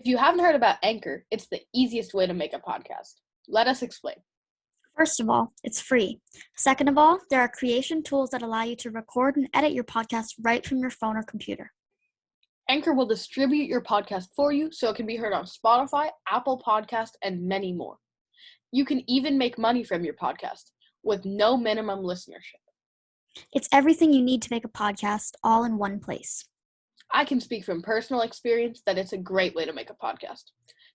If you haven't heard about Anchor, it's the easiest way to make a podcast. Let us explain. First of all, it's free. Second of all, there are creation tools that allow you to record and edit your podcast right from your phone or computer. Anchor will distribute your podcast for you so it can be heard on Spotify, Apple Podcast, and many more. You can even make money from your podcast with no minimum listenership. It's everything you need to make a podcast all in one place. I can speak from personal experience that it's a great way to make a podcast.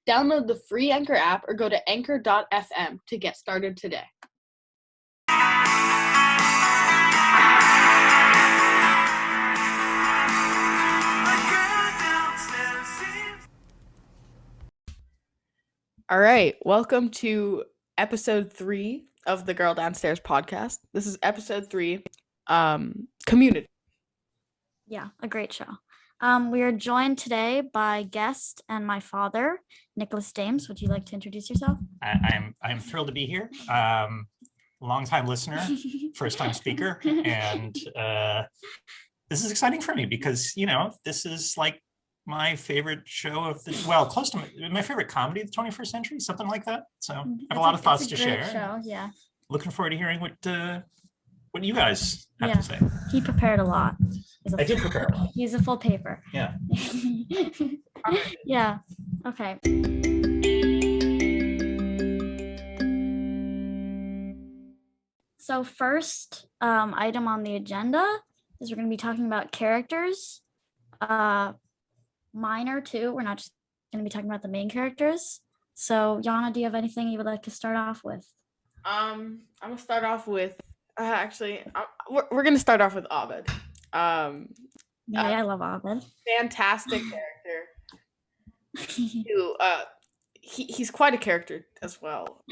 Download the free Anchor app or go to anchor.fm to get started today. All right, welcome to episode 3 of the Girl Downstairs podcast. This is episode 3, Community. Yeah, a great show. We are joined today by guest and my father, Nicholas Dames. Would you like to introduce yourself? I'm thrilled to be here. Longtime listener, first time speaker, and this is exciting for me because this is like my favorite show of close to my favorite comedy of the 21st century, something like that. So I have a lot of thoughts to share. Show, yeah. Looking forward to hearing what you guys have to say. He prepared a lot. I did prepare a lot. He's a full paper. Yeah. Yeah. Okay. So first item on the agenda is we're going to be talking about characters. Minor too. We're not just going to be talking about the main characters. So Yana, do you have anything you would like to start off with? I'm going to start off with we're going to start off with Abed. I love Abed. Fantastic character. Who he's quite a character as well.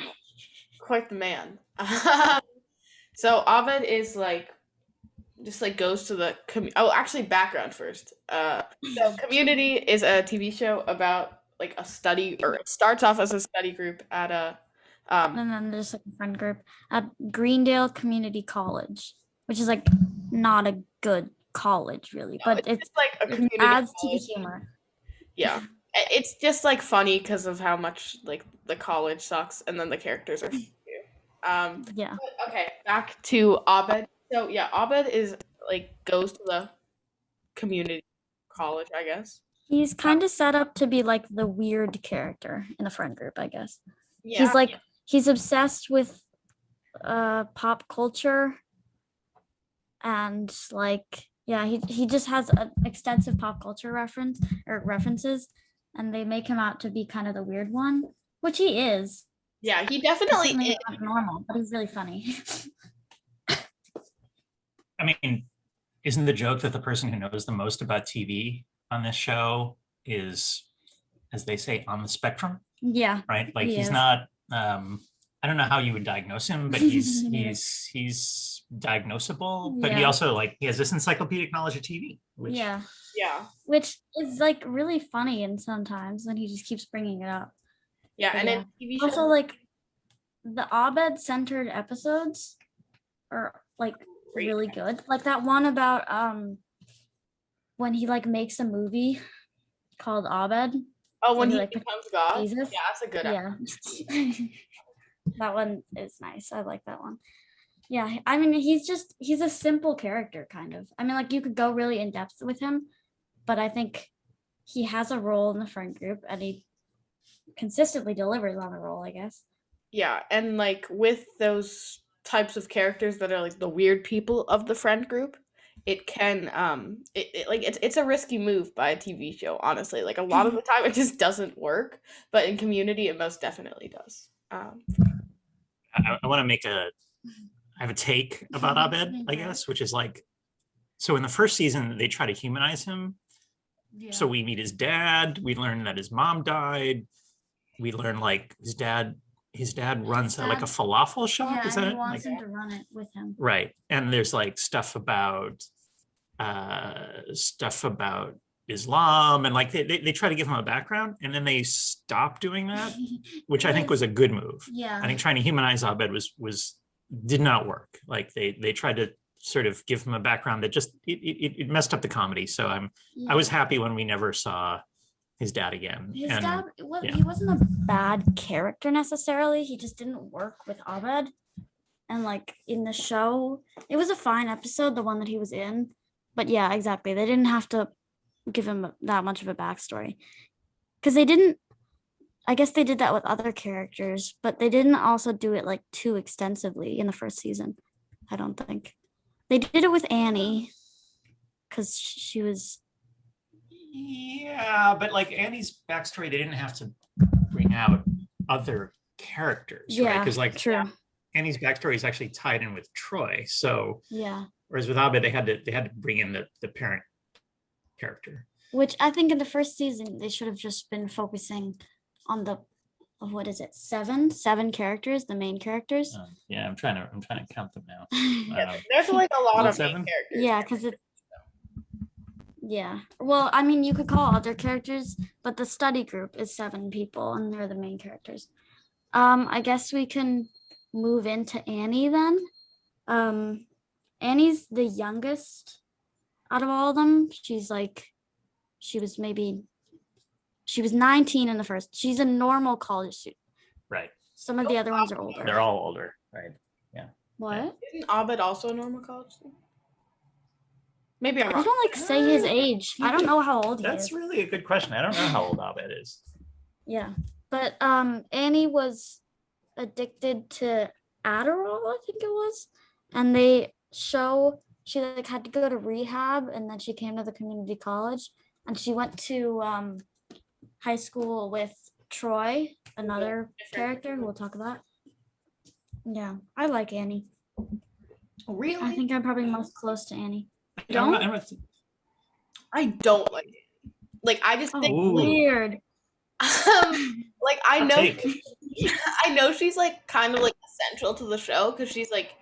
Quite the man. So Abed is just goes to the background first. So Community is a TV show about a study, or it starts off as a study group at a and then there's a friend group at Greendale Community College, which is not a good college really, but it's a community adds college. To the humor. Yeah, it's just funny because of how much the college sucks, and then the characters are yeah. Okay, back to Abed. So yeah, Abed is goes to the community college, I guess. He's kind of set up to be the weird character in the friend group, I guess. Yeah. He's obsessed with pop culture, and he just has an extensive pop culture references, and they make him out to be kind of the weird one, which he is. Yeah, he definitely is. Not normal, but he's really funny. I mean, isn't the joke that the person who knows the most about TV on this show is, as they say, on the spectrum? Yeah. Right? He's not, I don't know how you would diagnose him, but he's diagnosable, but he also he has this encyclopedic knowledge of TV. Which Which is really funny, and sometimes when he just keeps bringing it up. Yeah, but and then TV shows. Also the Abed centered episodes are really good. That one about when he makes a movie called Abed. Oh, when he becomes God. Jesus. Yeah, that's a good episode. That one is nice. I like that one. Yeah, I mean he's a simple character kind of. I mean you could go really in depth with him, but I think he has a role in the friend group and he consistently delivers on the role, I guess. Yeah, and with those types of characters that are the weird people of the friend group, it can it's a risky move by a TV show, honestly. A lot of the time it just doesn't work, but in Community it most definitely does. I want to I have a take about Abed, I guess, which is so in the first season they try to humanize him. Yeah. So we meet his dad, we learn that his mom died, we learn his dad runs a falafel shop. Yeah, is that he wants him to run it with him. Right. And there's stuff about Islam, and they try to give him a background, and then they stop doing that, which I think was a good move. Yeah. I think trying to humanize Abed did not work. They tried to sort of give him a background that just it messed up the comedy. So I was happy when we never saw his dad again. His And dad, yeah. he wasn't a bad character necessarily. He just didn't work with Abed. And like in the show, it was a fine episode, the one that he was in. But yeah, exactly. They didn't have to give him that much of a backstory. Because they didn't, I guess they did that with other characters, but they didn't also do it like too extensively in the first season. I don't think. They did it with Annie because she was. Yeah, but like Annie's backstory, they didn't have to bring out other characters, right? Yeah, Because like true. Annie's backstory is actually tied in with Troy. So Yeah. whereas with Abed, they had to bring in the parent character. Which I think in the first season they should have just been focusing on the what is it, seven characters, the main characters. Yeah, I'm trying to count them now. Yeah, there's like a lot of main 7? characters. Yeah, because it. Yeah. Well, I mean, you could call other characters, but the study group is 7 people, and they're the main characters. I guess we can move into Annie then. Annie's the youngest out of all of them. She was 19 in the first. She's a normal college student. Right. Some of the other ones are older. They're all older, right? What? Isn't Abed also a normal college student? Maybe I'm I wrong. don't like say his age. I don't know how old he That's is. really a good question. I don't know how old Abed is. Yeah. But Annie was addicted to Adderall, I think it was. And they show she like had to go to rehab, and then she came to the community college, and she went to high school with Troy, another character who we'll talk about. Yeah, I like Annie. Really? I think I'm probably most close to Annie. I'm not- I don't like it. Like I just think Oh, weird. like I Hot know take. I know she's like kind of like essential to the show because she's like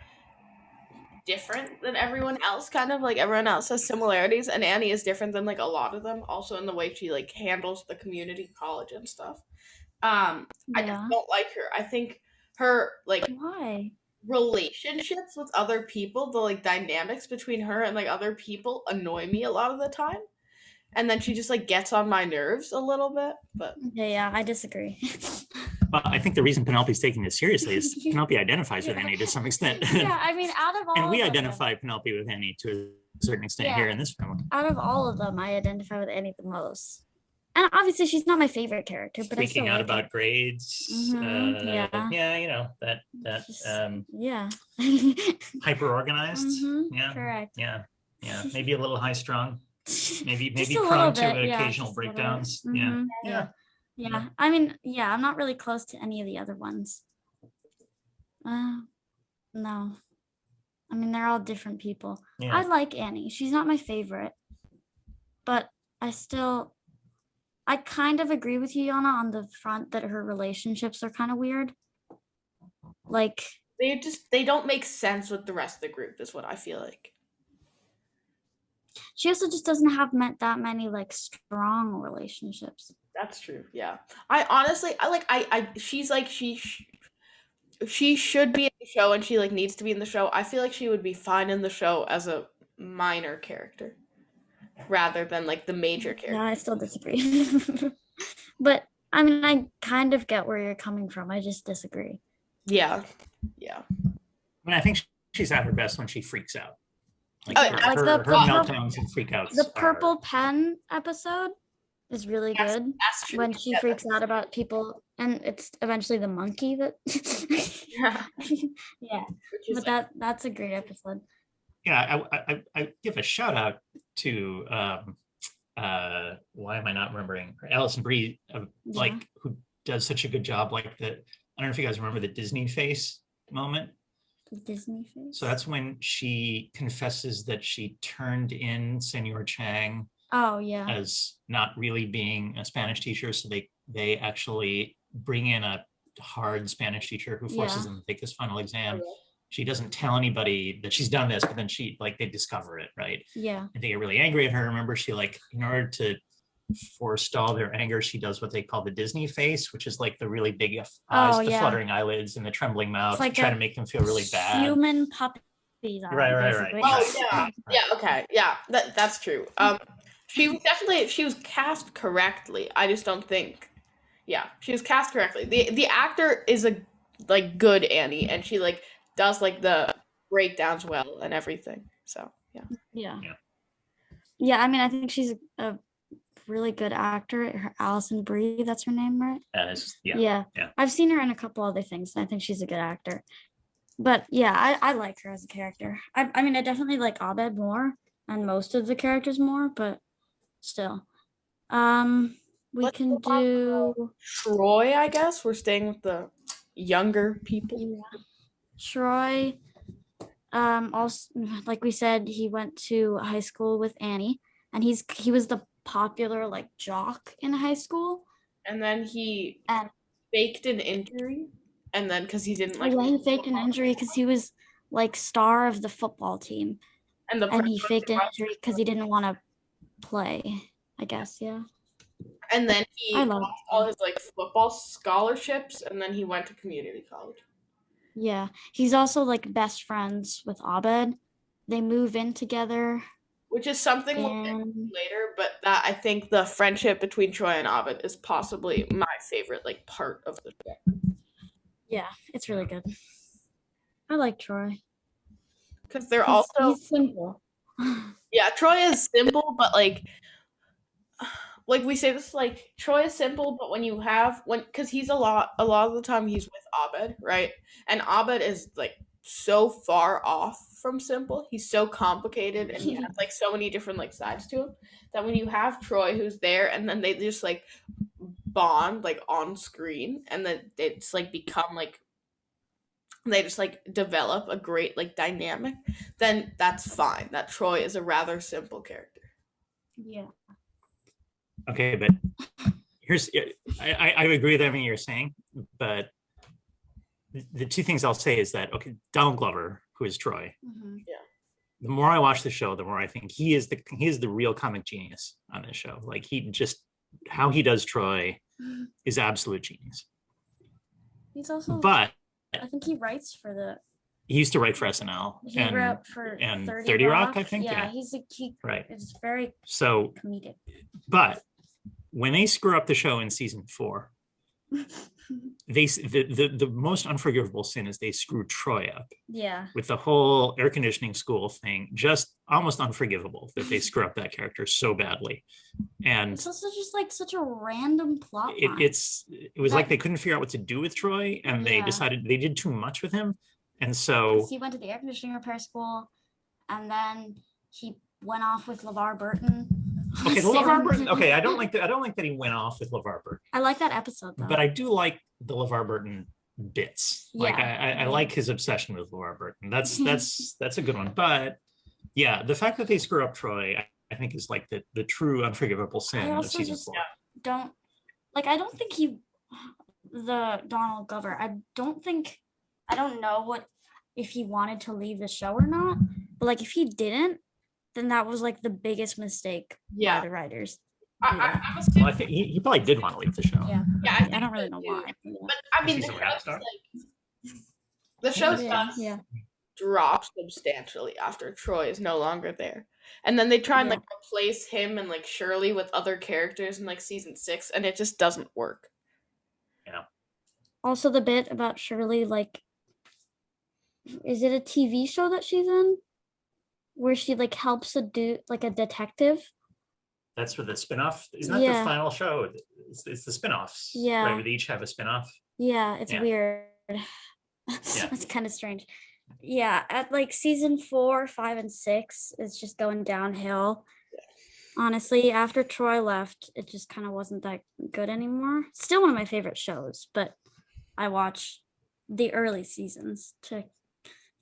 different than everyone else, kind of like everyone else has similarities, and Annie is different than like a lot of them, also in the way she like handles the community college and stuff. I just Yeah. don't like her. I think her like Why? relationships with other people, the like dynamics between her and like other people annoy me a lot of the time. And then she just like gets on my nerves a little bit. But Yeah, I disagree. Well, I think the reason Penelope's taking this seriously is Penelope identifies with Annie to some extent. Yeah, I mean, out of all And we of them, identify Penelope with Annie to a certain extent Yeah. here in this family. out of all of them, I identify with Annie the most. And obviously, she's not my favorite character, but I still Freaking out like about her. grades. Yeah. Yeah, you know, that Just- um Yeah. hyper organized. Mhm, Yeah. Correct. Yeah. Maybe a little high strong. Maybe Just a prone little to bit, yeah, occasional just a little bit. breakdowns. Mhm, Yeah. Yeah. I mean, yeah, I'm not really close to any of the other ones. No. I mean, they're all different people. Yeah. I like Annie. She's not my favorite, but I kind of agree with you, Yana, on the front that her relationships are kind of weird. Like, they don't make sense with the rest of the group, is what I feel like. she also just doesn't have that many like strong relationships. That's true. Yeah. I honestly, she's like, she should be in the show and she like needs to be in the show. I feel like she would be fine in the show as a minor character rather than like the major character. Yeah, I still disagree. But I mean, I kind of get where you're coming from. I just disagree. Yeah. I mean, I think she's at her best when she freaks out. Like, Oh, her, like her, the her purple- meltdowns and freakouts. The are- purple pen episode is really Yes, good That's true. when she Yeah, freaks out about people, and it's eventually the monkey that. yeah. Yeah, Which is but that's a great episode. Yeah, I give a shout out to why am I not remembering her? Alison Brie, like who does such a good job. Like I don't know if you guys remember the Disney face moment. The Disney face. So that's when she confesses that she turned in Senor Chang Oh yeah. as not really being a Spanish teacher. So they actually bring in a hard Spanish teacher who forces Yeah. them to take this final exam. Oh, She doesn't tell anybody that she's done this, but then they discover it, right? Yeah. And they get really angry at her. Remember, she like, in order to forestall their anger, she does what they call the Disney face, which is like the really big eyes, Oh, the yeah. fluttering eyelids and the trembling mouth, like to try a to make them feel really bad. Human puppies. Right. Oh yeah. Yeah. Okay. Yeah. That's true. she was cast correctly. I just don't think, yeah, she was cast correctly. The actor is a like good Annie, and she like does like the breakdowns well and everything. So yeah. Yeah. Yeah. Yeah, I mean, I think she's a really good actor. Alison Brie, that's her name, right? Yeah. I've seen her in a couple other things, and I think she's a good actor. But yeah, I like her as a character. I mean, I definitely like Abed more and most of the characters more, but still. We Let's can move on do Troy, I guess. We're staying with the younger people. yeah. Troy. Also, like we said, he went to high school with Annie, and he was the popular like jock in high school. And then he And faked an injury, and then because he didn't like, yeah, he faked an injury because he was like star of the football team, and the and he president faked an rushed injury because he didn't want to play. I guess, yeah. and then he I love lost all his like football scholarships, and then he went to community college, Yeah, he's also like best friends with Abed. They move in together, which is something we'll get and later. But that I think the friendship between Troy and Ovid is possibly my favorite like part of the show yeah, it's really good. I like Troy. because they're also He's simple. yeah, Troy is simple, but like we say this like Troy is simple, but when because he's a lot of the time he's with Abed, right? And Abed is like so far off from simple. He's so complicated and he has like so many different like sides to him that when you have Troy who's there and then they just like bond like on screen and then it's like become like they just like develop a great like dynamic, then that's fine. That Troy is a rather simple character. Yeah. Okay, but here's I agree with everything you're saying, but the two things I'll say is that okay, Donald Glover, who is Troy, Mhm. the more I watch the show, the more I think he is the real comic genius on this show. Like he just how he does Troy is absolute genius. He's also, But I think he writes for the, he used to write for SNL he and wrote for and 30, 30 Rock, Rock, I think. Yeah, Yeah. he Right. is very So, comedic. but when they screw up the show in season 4, the most unforgivable sin is they screw Troy up Yeah. with the whole air conditioning school thing. Just almost unforgivable that they screw up that character so badly. And It's also just like such a random plot line. it was like they couldn't figure out what to do with Troy, and they Yeah. decided they did too much with him. And so He went to the air conditioning repair school, and then he went off with LeVar Burton. okay, the LeVar Burton. Okay, I don't like that he went off with LeVar Burton. I like that episode though. But I do like the LeVar Burton bits. Like Yeah. I like his obsession with LeVar Burton. That's a good one. But yeah, the fact that they screw up Troy, I think is like the true unforgivable sin I of also season just 4. don't like. I don't think the Donald Glover. I don't know what if he wanted to leave the show or not. But like if he didn't, then that was like the biggest mistake Yeah. by the writers. I'm Well, assuming, I think he probably did want to leave the show. Yeah. yeah, I don't really know too. why. But I mean, She's a rap star. the show Yeah, does yeah. drop substantially after Troy is no longer there, and then they try and Yeah. like replace him and like Shirley with other characters in like season 6, and it just doesn't work. Also, the bit about Shirley, like, is it a TV show that she's in, where she like helps a dude, like a detective? That's for the spinoff. Isn't that Yeah. the final show? It's the spinoffs. Yeah. Right, where they each have a spinoff. Yeah, it's Yeah. weird. It's kind of strange. Yeah, at like season 4, 5, and 6, it's just going downhill. Honestly, after Troy left, it just kind of wasn't that good anymore. Still one of my favorite shows, but I watch the early seasons to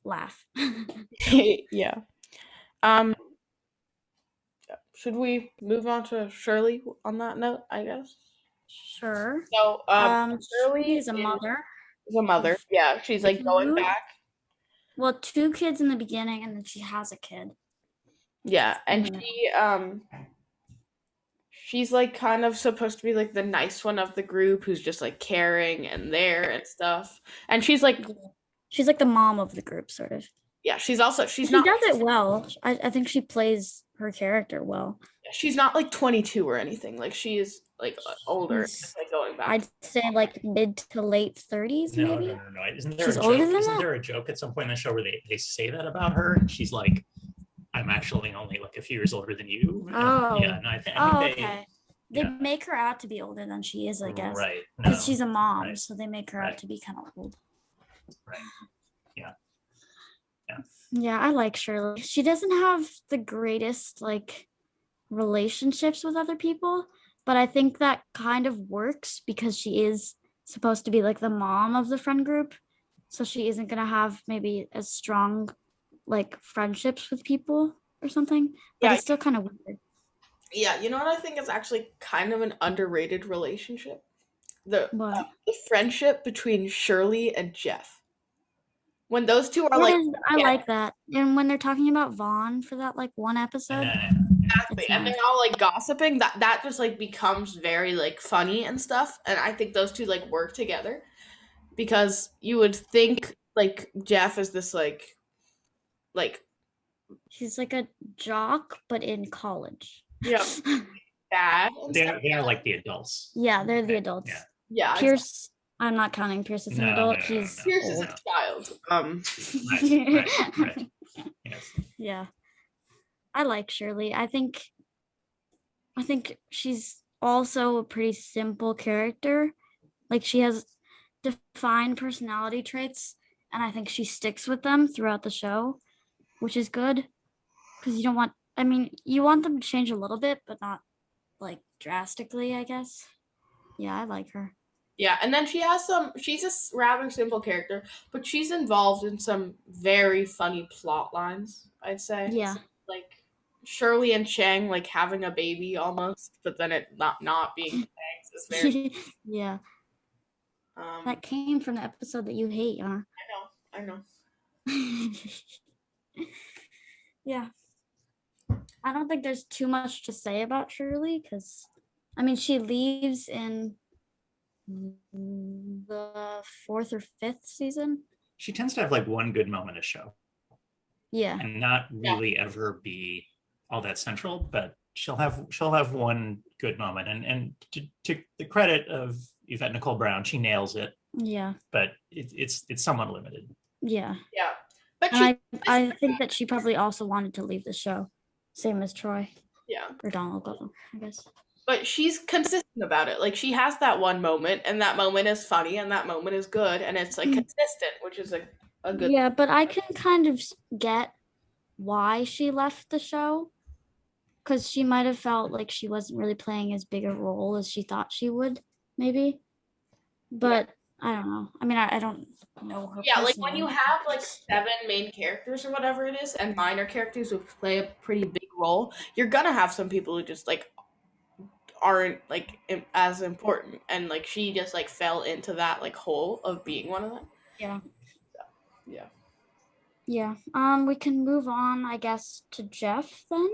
laugh. Yeah. Should we move on to Shirley on that note? I guess. Sure. So, Shirley is a mother. is a mother. Yeah, she's like going Two- back. Well, 2 kids in the beginning, and then she has a kid. Yeah, and Mhm. she's like kind of supposed to be like the nice one of the group who's just like caring and there and stuff. And she's like, She's like the mom of the group, sort of. yeah, she's She not does it well. I think she plays her character well. she's not like 22 or anything. Like she is like older. She's- It's like going back. I'd say like mid to late 30s, No, maybe. no, no, no. Isn't there She's a older joke? than Isn't that? there a joke at some point in the show where they say that about her? She's like, I'm actually only like a few years older than you. Oh. Yeah, no, I think Okay. They yeah. make her out to be older than she is, I guess. Right. Because No, she's a mom, right, so they make her right. out to be kind of old. Right. Yeah. Yeah. Yeah, I like Shirley. She doesn't have the greatest like relationships with other people, but I think that kind of works because she is supposed to be like the mom of the friend group. So she isn't gonna have maybe as strong like friendships with people or something. But Yeah. it's still kind of weird. Yeah, you know what I think is actually kind of an underrated relationship? The What? the friendship between Shirley and Jeff. When those two are That like is- I like that. And when they're talking about Vaughn for that like one episode, exactly, it's and nice. they're all like gossiping, that just like becomes very like funny and stuff. And I think those two like work together because you would think like Jeff is this like He's like a jock, but in college. yeah bad. And stuff. They're like the adults. Yeah, they're the Okay, adults. yeah. Yeah, Pierce, I'm not counting Pierce as an No, adult. no, no, He's no. Pierce is old. a child. Right. Yes. Yeah. I like Shirley. I think she's also a pretty simple character. Like she has defined personality traits, and I think she sticks with them throughout the show, which is good. Because you don't want you want them to change a little bit, but not like drastically, I guess. Yeah, I like her. Yeah, and then she's a rather simple character, but she's involved in some very funny plot lines, I'd say. Yeah. Like Shirley and Chang like having a baby almost, but then it not being Chang's is very Yeah. um That came from the episode that you hate, huh? I know. Yeah. I don't think there's too much to say about Shirley because, she leaves in the 4th or 5th season. She tends to have like one good moment a show Yeah. and not really ever be all that central, but she'll have one good moment. And to the credit of Yvette Nicole Brown, she nails it. Yeah. But it's somewhat limited. Yeah. Yeah. But And I think that she probably also wanted to leave the show. Same as Troy. Yeah. Or Donald Glover, I guess. But she's consistent about it. Like she has that one moment, and that moment is funny, and that moment is good, and it's like consistent, which is a good. Yeah, but I can kind of get why she left the show, because she might have felt like she wasn't really playing as big a role as she thought she would, maybe. But I don't know. I don't know her. Yeah, like when you personally. have like 7 main characters or whatever it is, and minor characters who play a pretty big role, you're gonna have some people who just like aren't like as important, and like she just like fell into that like hole of being one of them. Yeah. Yeah. Yeah. We can move on, I guess, to Jeff then.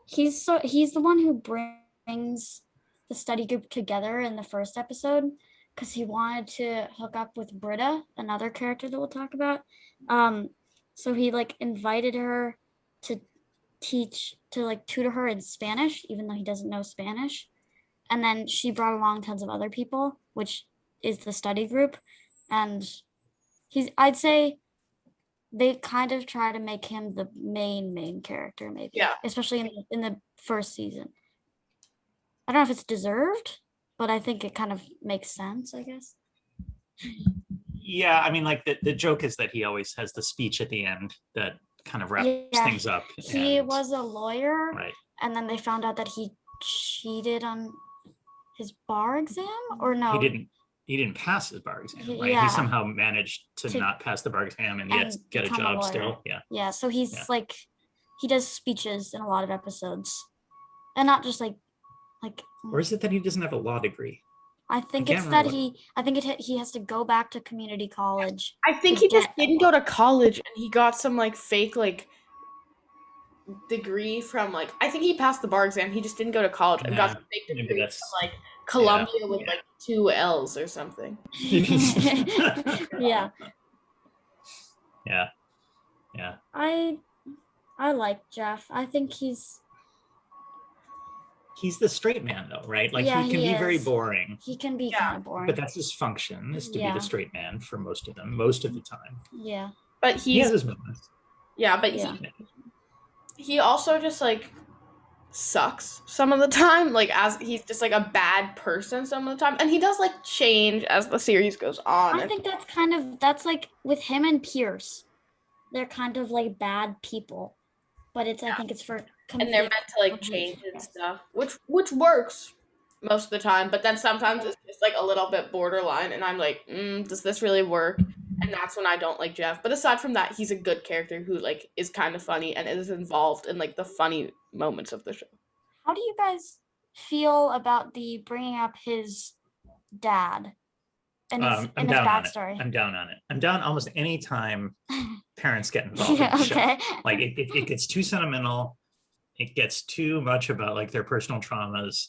He's the one who brings the study group together in the first episode because he wanted to hook up with Britta, another character that we'll talk about. So he like invited her to tutor her in Spanish, even though he doesn't know Spanish. And then she brought along tons of other people, which is the study group. And I'd say they kind of try to make him the main character, maybe. Yeah. Especially in the first season. I don't know if it's deserved, but I think it kind of makes sense, I guess. Yeah, like the joke is that he always has the speech at the end that kind of wraps things up. He was a lawyer, right. And then they found out that he cheated on his bar exam, or no? He didn't pass his bar exam, right? Yeah. He somehow managed to not pass the bar exam and yet get a become a job lawyer. still. Yeah. Yeah, so he's like, he does speeches in a lot of episodes, and not just like. Or is it that he doesn't have a law degree? I think it's that he has to go back to community college. I think he just didn't go to college, and he got some like fake like degree from like, I think he passed the bar exam. He just didn't go to college and got some fake degree from like Columbia with like 2 L's or something. Yeah. Yeah. I like Jeff. I think he's he's the straight man though, right? Like Yeah, he can he be very is. boring, He can be Yeah. kind of boring. but that's his function, is to be Yeah. the straight man for most of them, most of the time. Yeah. But He has his moments. yeah, but Yeah. he also just like sucks some of the time, like as he's just like a bad person some of the time, and he does like change as the series goes on. I think that's like with him and Pierce, they're kind of like bad people, but I think it's for and they're meant to like change and stuff, which works most of the time, but then sometimes it's just like a little bit borderline, and I'm like, does this really work? And that's when I don't like Jeff. But aside from that, he's a good character who like is kind of funny and is involved in like the funny moments of the show. How do you guys feel about the bringing up his dad and his backstory? I'm down on it. I'm down almost any time parents get involved in the show. Like it gets too sentimental. It gets too much about like their personal traumas.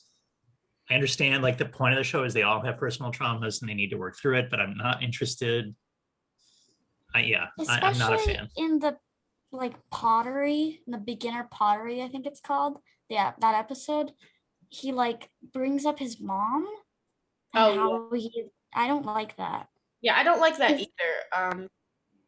I understand like the point of the show is they all have personal traumas and they need to work through it, but I'm not interested. I'm not a fan. In the like pottery, the beginner pottery, I think it's called. Yeah, that episode, he like brings up his mom and I don't like that. Yeah, I don't like that either.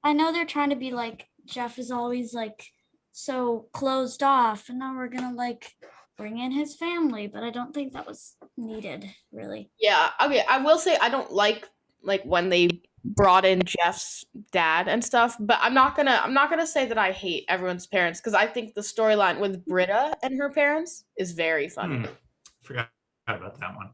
I know they're trying to be like Jeff is always like so closed off, and now we're gonna like bring in his family, but I don't think that was needed, really. Yeah, okay. I will say I don't like when they brought in Jeff's dad and stuff, but I'm not gonna say that I hate everyone's parents, because I think the storyline with Britta and her parents is very funny. Forgot about that one.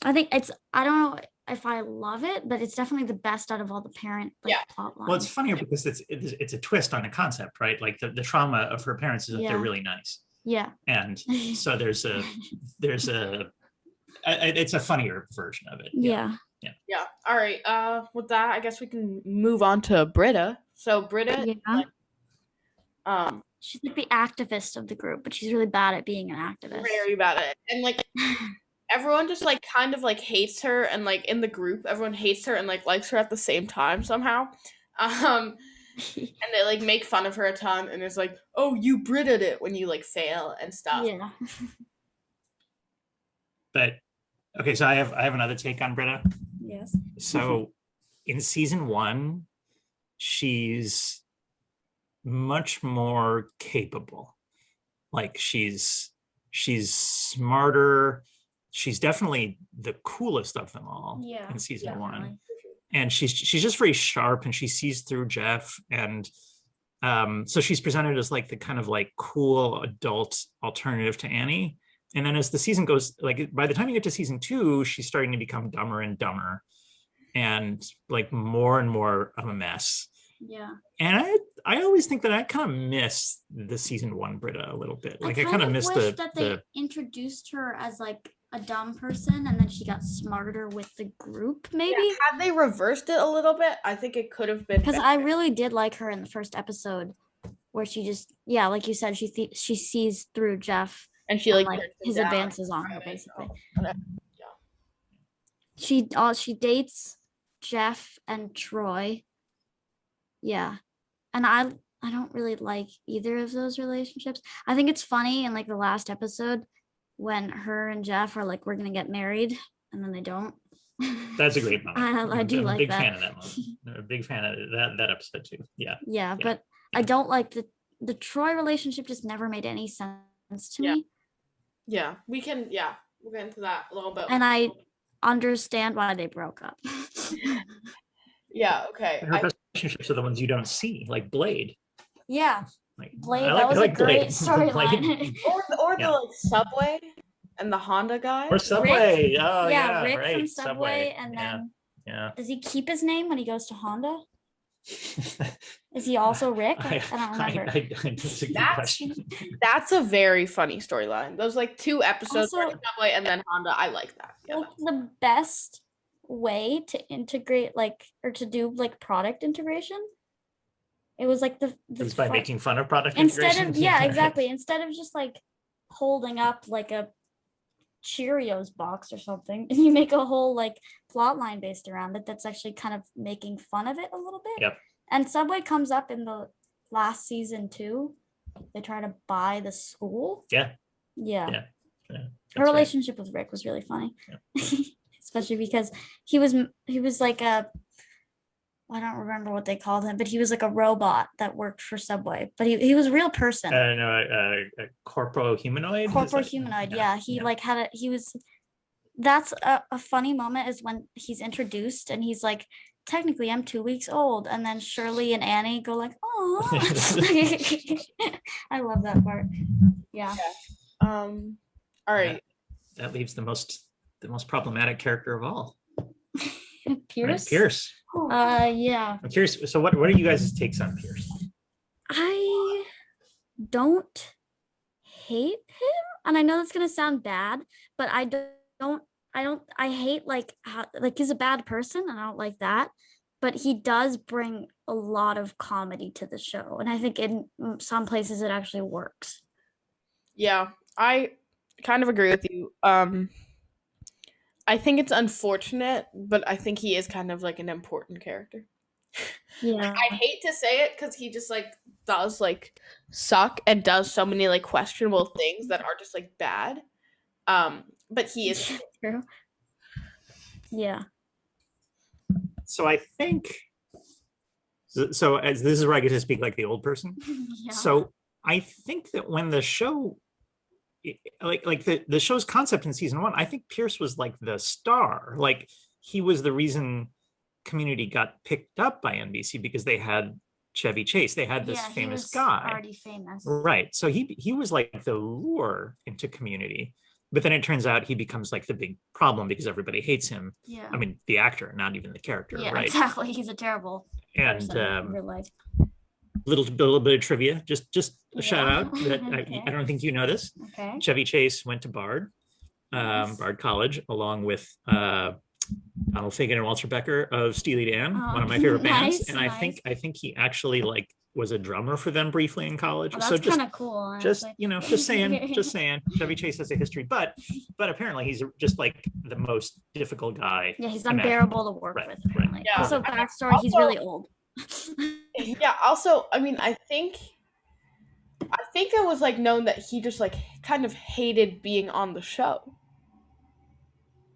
I think I don't know if I love it, but it's definitely the best out of all the parent plot lines. Well, it's funnier because it's a twist on the concept, right? Like the trauma of her parents is that they're really nice. Yeah. And so there's a it's a funnier version of it. Yeah. All right. With that, I guess we can move on to Britta. So Britta, she's like the activist of the group, but she's really bad at being an activist. Very bad at it, and like everyone just like kind of like hates her, and like in the group, everyone hates her and like likes her at the same time somehow. And they like make fun of her a ton, and it's like, oh, you Britted it when you like fail and stuff. Yeah. But okay, so I have another take on Britta. Yes. So in season 1, she's much more capable. Like she's smarter. She's definitely the coolest of them all in season 1. And she's just very sharp, and she sees through Jeff, and so she's presented as like the kind of like cool adult alternative to Annie. And then as the season goes, like by the time you get to season 2, she's starting to become dumber and dumber, and like more and more of a mess. Yeah. And I always think that I kind of miss the season 1 Britta a little bit. Like I kind of miss they introduced her as like a dumb person, and then she got smarter with the group, maybe. Yeah, had they reversed it a little bit, I think it could have been because I really did like her in the first episode, where she just like you said, she sees through Jeff, and she like his advances on her, basically. Yeah. She dates Jeff and Troy. Yeah. And I don't really like either of those relationships. I think it's funny in like the last episode when her and Jeff are like, we're gonna get married, and then they don't. That's a great moment. I do like that. I'm a big fan of that moment. I'm a big fan of that episode too. Yeah, but I don't like the Troy relationship. Just never made any sense to me. Yeah, we'll get into that a little bit. And I understand why they broke up. Yeah, okay. And her relationships are the ones you don't see, like Blade. Yeah. Like Blade, that was a great storyline. or the like Subway and the Honda guy. Or Subway. Rick. Oh yeah, Rick right. from Subway, and then does he keep his name when he goes to Honda? Is he also Rick? I don't remember. That's a good question. That's a very funny storyline. Those like 2 episodes, also, Subway and then Honda. I like that. Yeah. Like the best way to integrate or to do like product integration. It was like it was by making fun of product integration. integration. Exactly. Instead of just like holding up like a Cheerios box or something, and you make a whole like plot line based around it that's actually kind of making fun of it a little bit. Yep. And Subway comes up in the last season too. They try to buy the school. Yeah. Her right. relationship with Rick was really funny, Yeah. especially because he was like a, I don't remember what they called him, but he was like a robot that worked for Subway. But he was a real person. No, a corpo humanoid. Corporate humanoid. Yeah. He like had a, he was, that's a funny moment is when he's introduced and he's like, technically I'm 2 weeks old. And then Shirley and Annie go like, oh, I love that part. Yeah. All right. That leaves the most problematic character of all. Pierce. Right? Pierce. Yeah. I'm curious. So what are you guys' takes on Pierce? I don't hate him, and I know that's gonna sound bad, but I hate like how like he's a bad person, and I don't like that. But he does bring a lot of comedy to the show, and I think in some places it actually works. Yeah, I kind of agree with you. I think it's unfortunate, but I think he is kind of like an important character. Yeah. I hate to say it because he just like does like suck and does so many like questionable things that are just like bad. But he is True. Yeah. So I think so as this is where I get to speak like the old person. Yeah. So I think that when the show like the show's concept in season 1, I think Pierce was like the star. Like he was the reason Community got picked up by NBC because they had Chevy Chase. They had this Yeah, he famous was guy. already famous. Right. So he was like the lure into Community. But then it turns out he becomes like the big problem because everybody hates him. Yeah. I mean, the actor, not even the character, Yeah, right? exactly. He's a terrible And person in real life. little bit of trivia, just a shout Yeah. out that Okay. I don't think you know this. Okay. Chevy Chase went to Bard, Nice. Bard College, along with Donald Fagen and Walter Becker of Steely Dan, Oh, one of my favorite bands. nice, And nice. I think he actually like was a drummer for them briefly in college. Oh, So that's just kind of cool. just honestly. just saying Chevy Chase has a history, but apparently he's just like the most difficult guy. Yeah, he's imaginable. unbearable to work Right, with. right. Apparently. Yeah. Also, backstory: he's Also- really old. Yeah, also, I mean, I think it was like known that he just like kind of hated being on the show.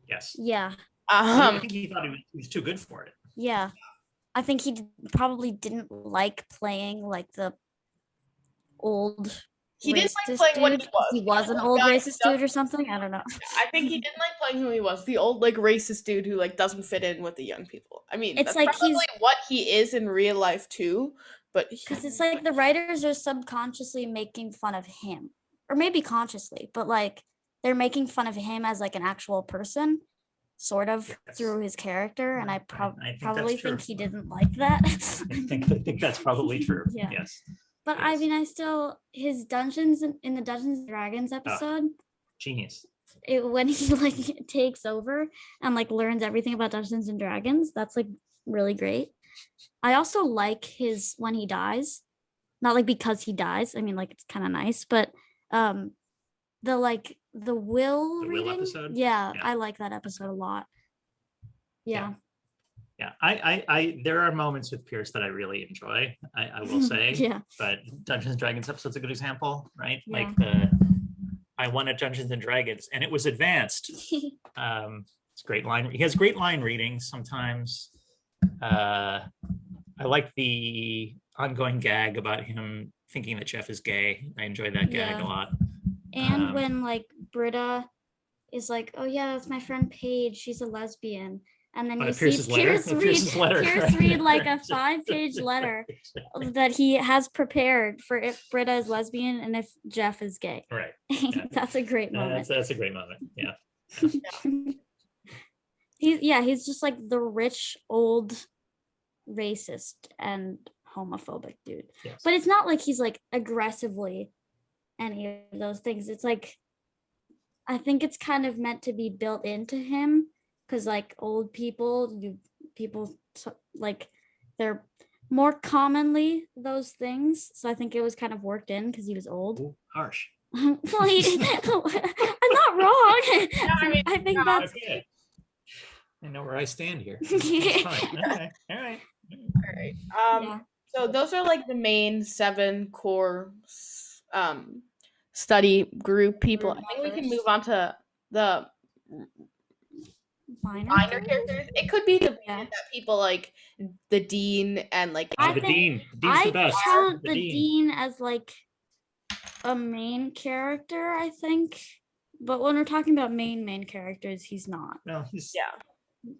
Yes. Yeah, I think he thought he was too good for it. yeah. I think he probably didn't like playing like the old. He didn't like racist playing what he dude. was. He was an old Yeah, he racist dude or something. I don't know. I think he didn't like playing who he was, the old like racist dude who like doesn't fit in with the young people. I mean, It's that's like probably he's- what he is in real life too. But Because it's like the writers are subconsciously making fun of him, or maybe consciously, but like they're making fun of him as like an actual person, sort of Yes. through his character. And I I think that's probably true. think he didn't like that. I think that's probably true. Yeah. Yes. But I Yes. mean, I still his dungeons in the Dungeons and Dragons episode, Genius. when he like takes over and like learns everything about Dungeons and Dragons, that's like really great. I also like his when he dies, not like because he dies. I mean, like it's kind of nice, but the like the will The will reading, episode? yeah, Yeah. I like that episode a lot. Yeah, Yeah. I there are moments with Pierce that I really enjoy. I will say. yeah, But Dungeons and Dragons episode's a good example, right? Yeah. Like I won at Dungeons and Dragons and it was advanced. It's great line. He has great line readings sometimes. I like the ongoing gag about him thinking that Jeff is gay. I enjoy that gag Yeah. a lot. and when like Britta is like, oh yeah, that's my friend Paige, she's a lesbian. And then Oh, you the see Pierce's letter. Pierce The Pierce's letter. Pierce read like a 5-page letter that he has prepared for if Britta is lesbian and if Jeff is gay. Right. That's a great moment. That's a great moment. Yeah. He's just like the rich old racist and homophobic dude. Yes. But it's not like he's like aggressively any of those things. It's like I think it's kind of meant to be built into him because like old people, like they're more commonly those things. So I think it was kind of worked in because he was old. Ooh, harsh. Well, I'm not wrong. I mean, I think no, that's Okay. I know where I stand here. It's fine. Okay. All right. all right. yeah. So those are like the main 7 core study group people. I think we can members. move on to the Minor minor characters? characters. It could be debated Yeah. that people like the dean and like I the think- Dean. Dean's the I best. count The the Dean. Dean as like a main character, I think. But when we're talking about main characters, he's not. No, he's yeah,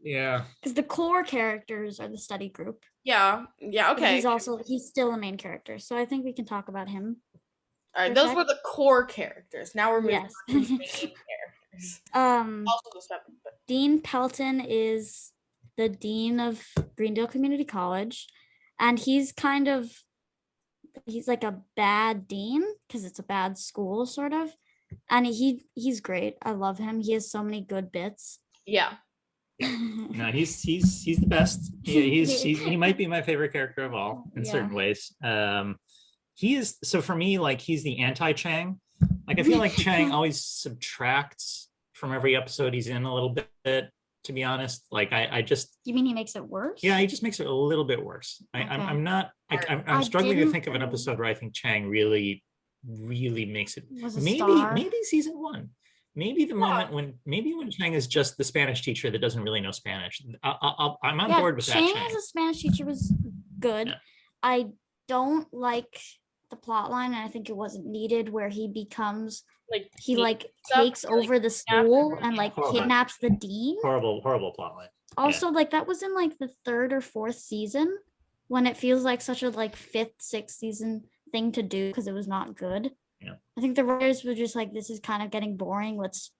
yeah. Because the core characters are the study group. yeah, But okay. he's still a main character. So I think we can talk about him. All right, for a those sec. were the core characters. Now we're moving Yes. on to main characters. Um Also the seven, but Dean Pelton is the dean of Greendale Community College, and he's like a bad dean because it's a bad school sort of, and he's great. I love him. He has so many good bits. yeah. No, he's the best. He might be my favorite character of all in Yeah. certain ways. He is, so for me, like, he's the anti-Chang. Like, I feel like Chang always subtracts from every episode he's in a little bit, to be honest. Like, I just, You mean he makes it worse? yeah, he just makes it a little bit worse. Okay. I'm not, I'm I struggling to didn't think of an really- episode where I think Chang really makes it. Was a Maybe star. season one. Maybe the moment when Chang is just the Spanish teacher that doesn't really know Spanish. I'm on board with Chang that. Chang. as a Spanish teacher was good. Yeah. I don't like the plot line, and I think it wasn't needed where he becomes Like he like stuff, takes like, over the school and like Horrible. kidnaps the dean. Horrible plotline. Also, like that was in like the 3rd or 4th season, when it feels like such a like 5th, 6th season thing to do because it was not good. Yeah. I think the writers were just like, this is kind of getting boring. Let's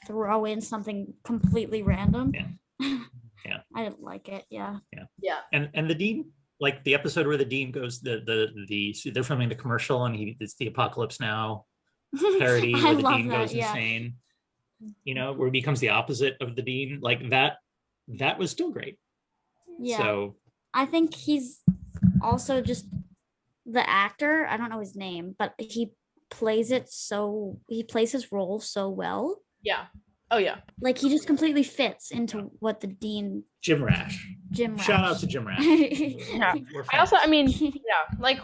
throw in something completely random. Yeah. Yeah. I didn't like it. Yeah. yeah. And the dean, like the episode where the dean goes, they're filming the commercial and it's the Apocalypse Now parody I where the love dean that, goes yeah. insane. You know, where he becomes the opposite of the dean. Like that was still great. Yeah. So I think he's also just the actor. I don't know his name, but he plays his role so well. Yeah. Oh yeah. Like he just completely fits into what the dean Jim Rash. Jim Shout out Rash. to Jim Rash. Yeah. We're I also, fans. I mean, yeah, like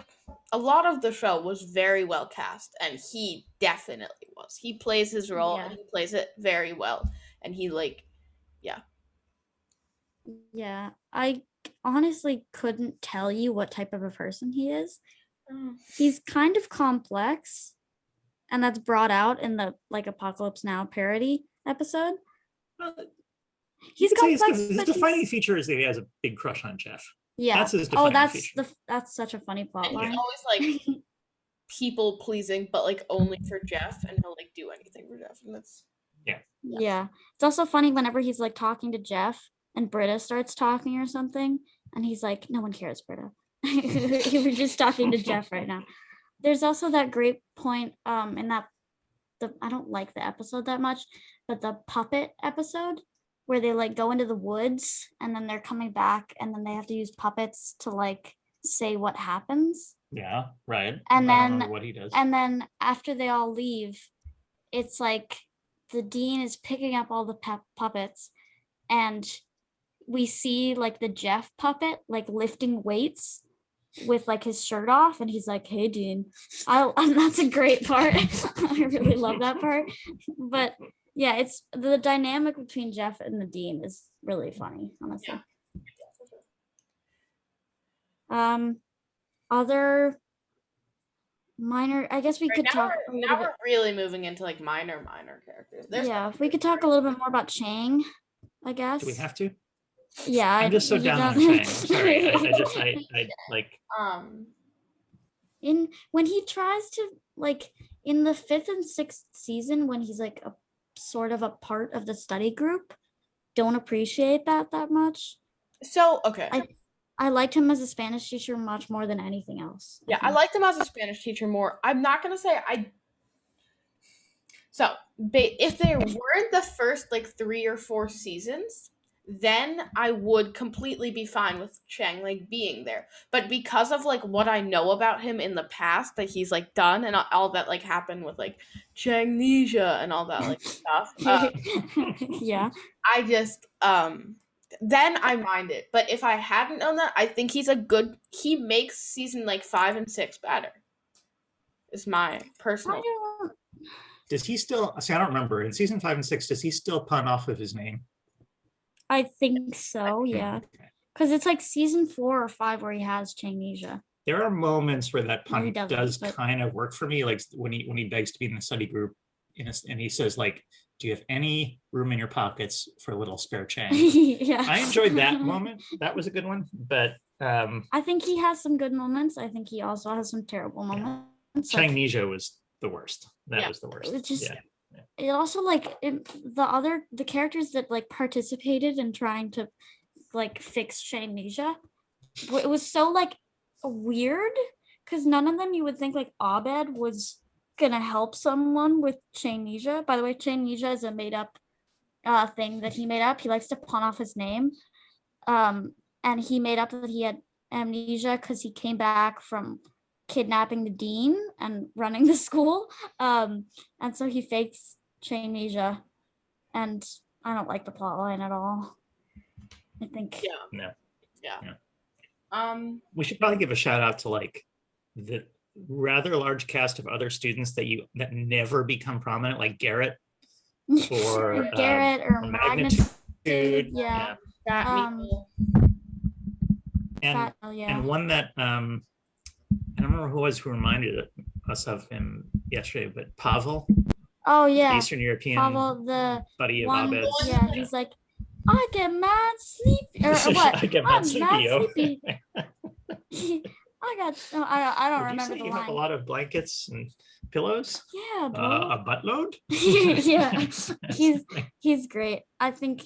a lot of the show was very well cast, and he definitely was. He plays his role, Yeah. and he plays it very well, and he like, Yeah, I honestly couldn't tell you what type of a person he is. He's kind of complex, and that's brought out in the like Apocalypse Now parody episode. Uh, He's you could say complex, his but defining he's- feature is that he has a big crush on Jeff. yeah. That's his Oh, defining feature. that's such a funny plot and line. he's always like people pleasing, but like only for Jeff, and he'll like do anything for Jeff, and that's Yeah. It's also funny whenever he's like talking to Jeff and Britta starts talking or something, and he's like, no one cares, Britta. You were just talking to Jeff right now. There's also that great point in that I don't like the episode that much, but the puppet episode where they like go into the woods and then they're coming back and then they have to use puppets to like say what happens. Yeah, right. And I don't then- remember what he does. And then after they all leave, it's like the dean is picking up all the puppets, and we see like the Jeff puppet like lifting weights with like his shirt off, and he's like, "Hey, Dean," that's a great part. I really love that part. But yeah, it's the dynamic between Jeff and the dean is really funny, honestly. Other minor, I guess we could now talk a we're, little now bit. we're really moving into like minor characters. There's Yeah, we could talk a little bit more about Chang, I guess. Do we have to? Yeah, I'm just so you down on don't- Chang. Sorry. I like when he tries to like in the 5th and 6th season when he's like a sort of a part of the study group, don't appreciate that much. so okay. I liked him as a Spanish teacher much more than anything else. Yeah, I think. liked him as a Spanish teacher more. I'm not gonna say I. So, if they weren't the first like 3 or 4 seasons, then I would completely be fine with Chang like being there. But because of like what I know about him in the past that he's like done and all that like happened with like Changnesia and all that like stuff, Yeah. I just then I mind it. But if I hadn't known that, I think he makes season like 5 and 6 better. Is my personal. Does he still? See, I don't remember. In season 5 and 6, does he still pun off of his name? I think so, yeah. Okay. Because it's like season 4 or 5 where he has Changnesia. There are moments where that Or he pun doesn't, does but- kind of work for me, like when he begs to be in the study group, and he says like, "Do you have any room in your pockets for a little spare change?" Yeah. I enjoyed that moment. That was a good one. But I think he has some good moments. I think he also has some terrible moments. Like, Changnesia was the worst. That Yeah. was the worst. It just- Yeah. it also like the characters that like participated in trying to like fix Changnesia, it was so like weird because none of them you would think like Abed was gonna help someone with Changnesia. By the way, Changnesia is a made up thing that he made up. He likes to pawn off his name. And he made up that he had amnesia because he came back from kidnapping the dean and running the school. And so he fakes Changnesia. And I don't like the plot line at all. I think Yeah. No. Yeah. We should probably give a shout out to like the rather large cast of other students that never become prominent, like Garrett or Garrett or Magnitude. Magnitude, yeah. Fat Um, Meatball. and yeah. and one that I don't remember who reminded us of him yesterday, but Pavel, Oh the yeah. Eastern European Pavel, the buddy of one, Abed's. yeah, he's like, I get mad sleepy, or what? I get I'm mad sleepy. sleepy. I don't Would you remember say the you have a line. lot of blankets and pillows? Yeah, bro. A buttload? Yeah, he's great. I think,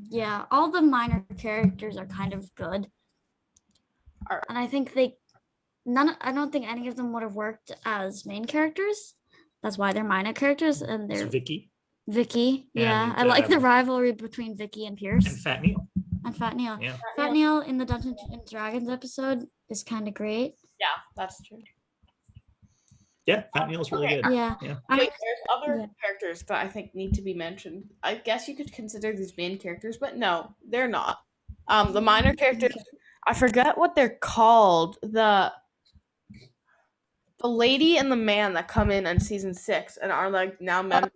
yeah, all the minor characters are kind of good, Are- and I think I don't think any of them would have worked as main characters. That's why they're minor characters, and It's they're Vicky Vicky. Yeah, And, I like the rivalry between Vicky and Pierce and Fat Neil. and Fat Neil. Yeah. Fat Neil in the Dungeons and Dragons episode is kind of great. Yeah, that's true. Yeah, Fat Neil's really Okay. good. Yeah. Yeah. Wait, there's other Yeah. characters that I think need to be mentioned. I guess you could consider these main characters, but no, they're not. The minor characters, I forget what they're called. The lady and the man that come in on season 6 and are like now members.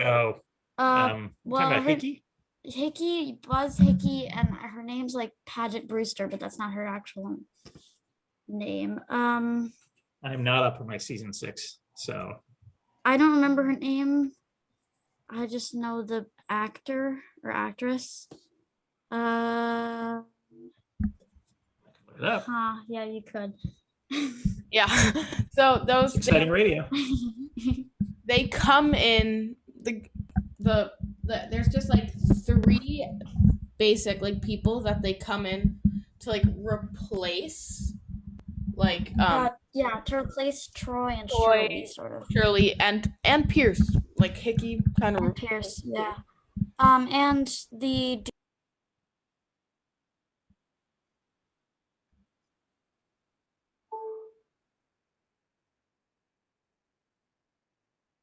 Oh, Well, talking about her- Hickey? Hickey, Buzz Hickey, and her name's like Paget Brewster, but that's not her actual name. I'm not up on my season 6, so I don't remember her name. I just know the actor or actress. look it up. Yeah, you could. Yeah. So those Exciting radio. they come in the there's just like 3 basic like people that they come in to like replace like Yeah, to replace Troy and Troy. Shirley, sort of. Shirley and Pierce, like Hickey kind of And Pierce, yeah. And the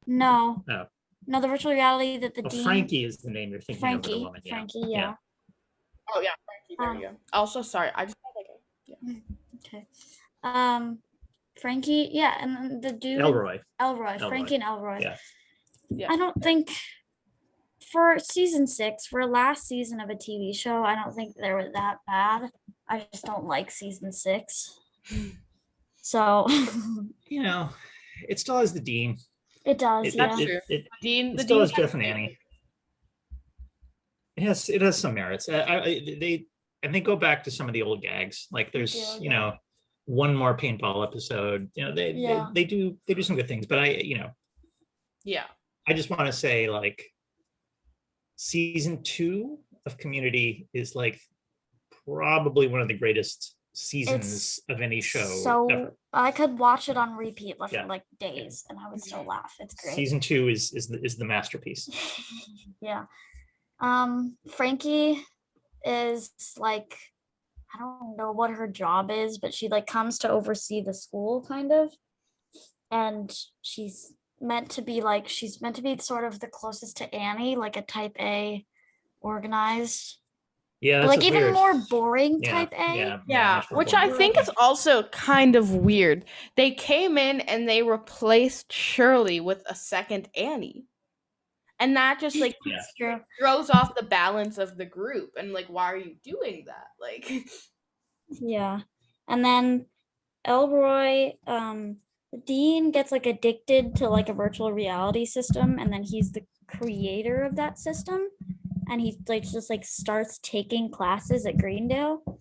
no, Oh. no, the virtual reality that the Well, dean Frankie is the name you're thinking of the Frankie, woman. Yeah. Frankie, yeah. Oh yeah, Frankie, there you go. Also, sorry, I just had like Okay. Frankie, yeah, and then the dude Elroy. Elroy, Frankie and Elroy. Yeah. Yeah. I don't think for season 6, for last season of a TV show, I don't think they were that bad. I just don't like season 6. So You know, it still has the Dean. it does, yeah. That's true. It Dean. The still Dean has Jeff and Annie. It has some merits. They go back to some of the old gags. Like there's, do, you yeah. know, one more paintball episode. You know, Yeah. they do some good things. But Yeah. I just want to say like season 2 of Community is like probably one of the greatest seasons of any show So ever. I could watch it on repeat for Yeah. like days and I would still laugh. It's great. Season 2 is the masterpiece. Yeah. Frankie is like, I don't know what her job is, but she like comes to oversee the school kind of. And she's meant to be sort of the closest to Annie, like a type A organized Yeah, But, that's like what's even weird. more boring Yeah, type A. Yeah, much more which I boring. think is also kind of weird. They came in and they replaced Shirley with a second Annie. And that just like Yeah. It's true. throws off the balance of the group. And like, why are you doing that? Like, Yeah. And then Elroy, Dean gets like addicted to like a virtual reality system, and then he's the creator of that system. And he like just like starts taking classes at Greendale.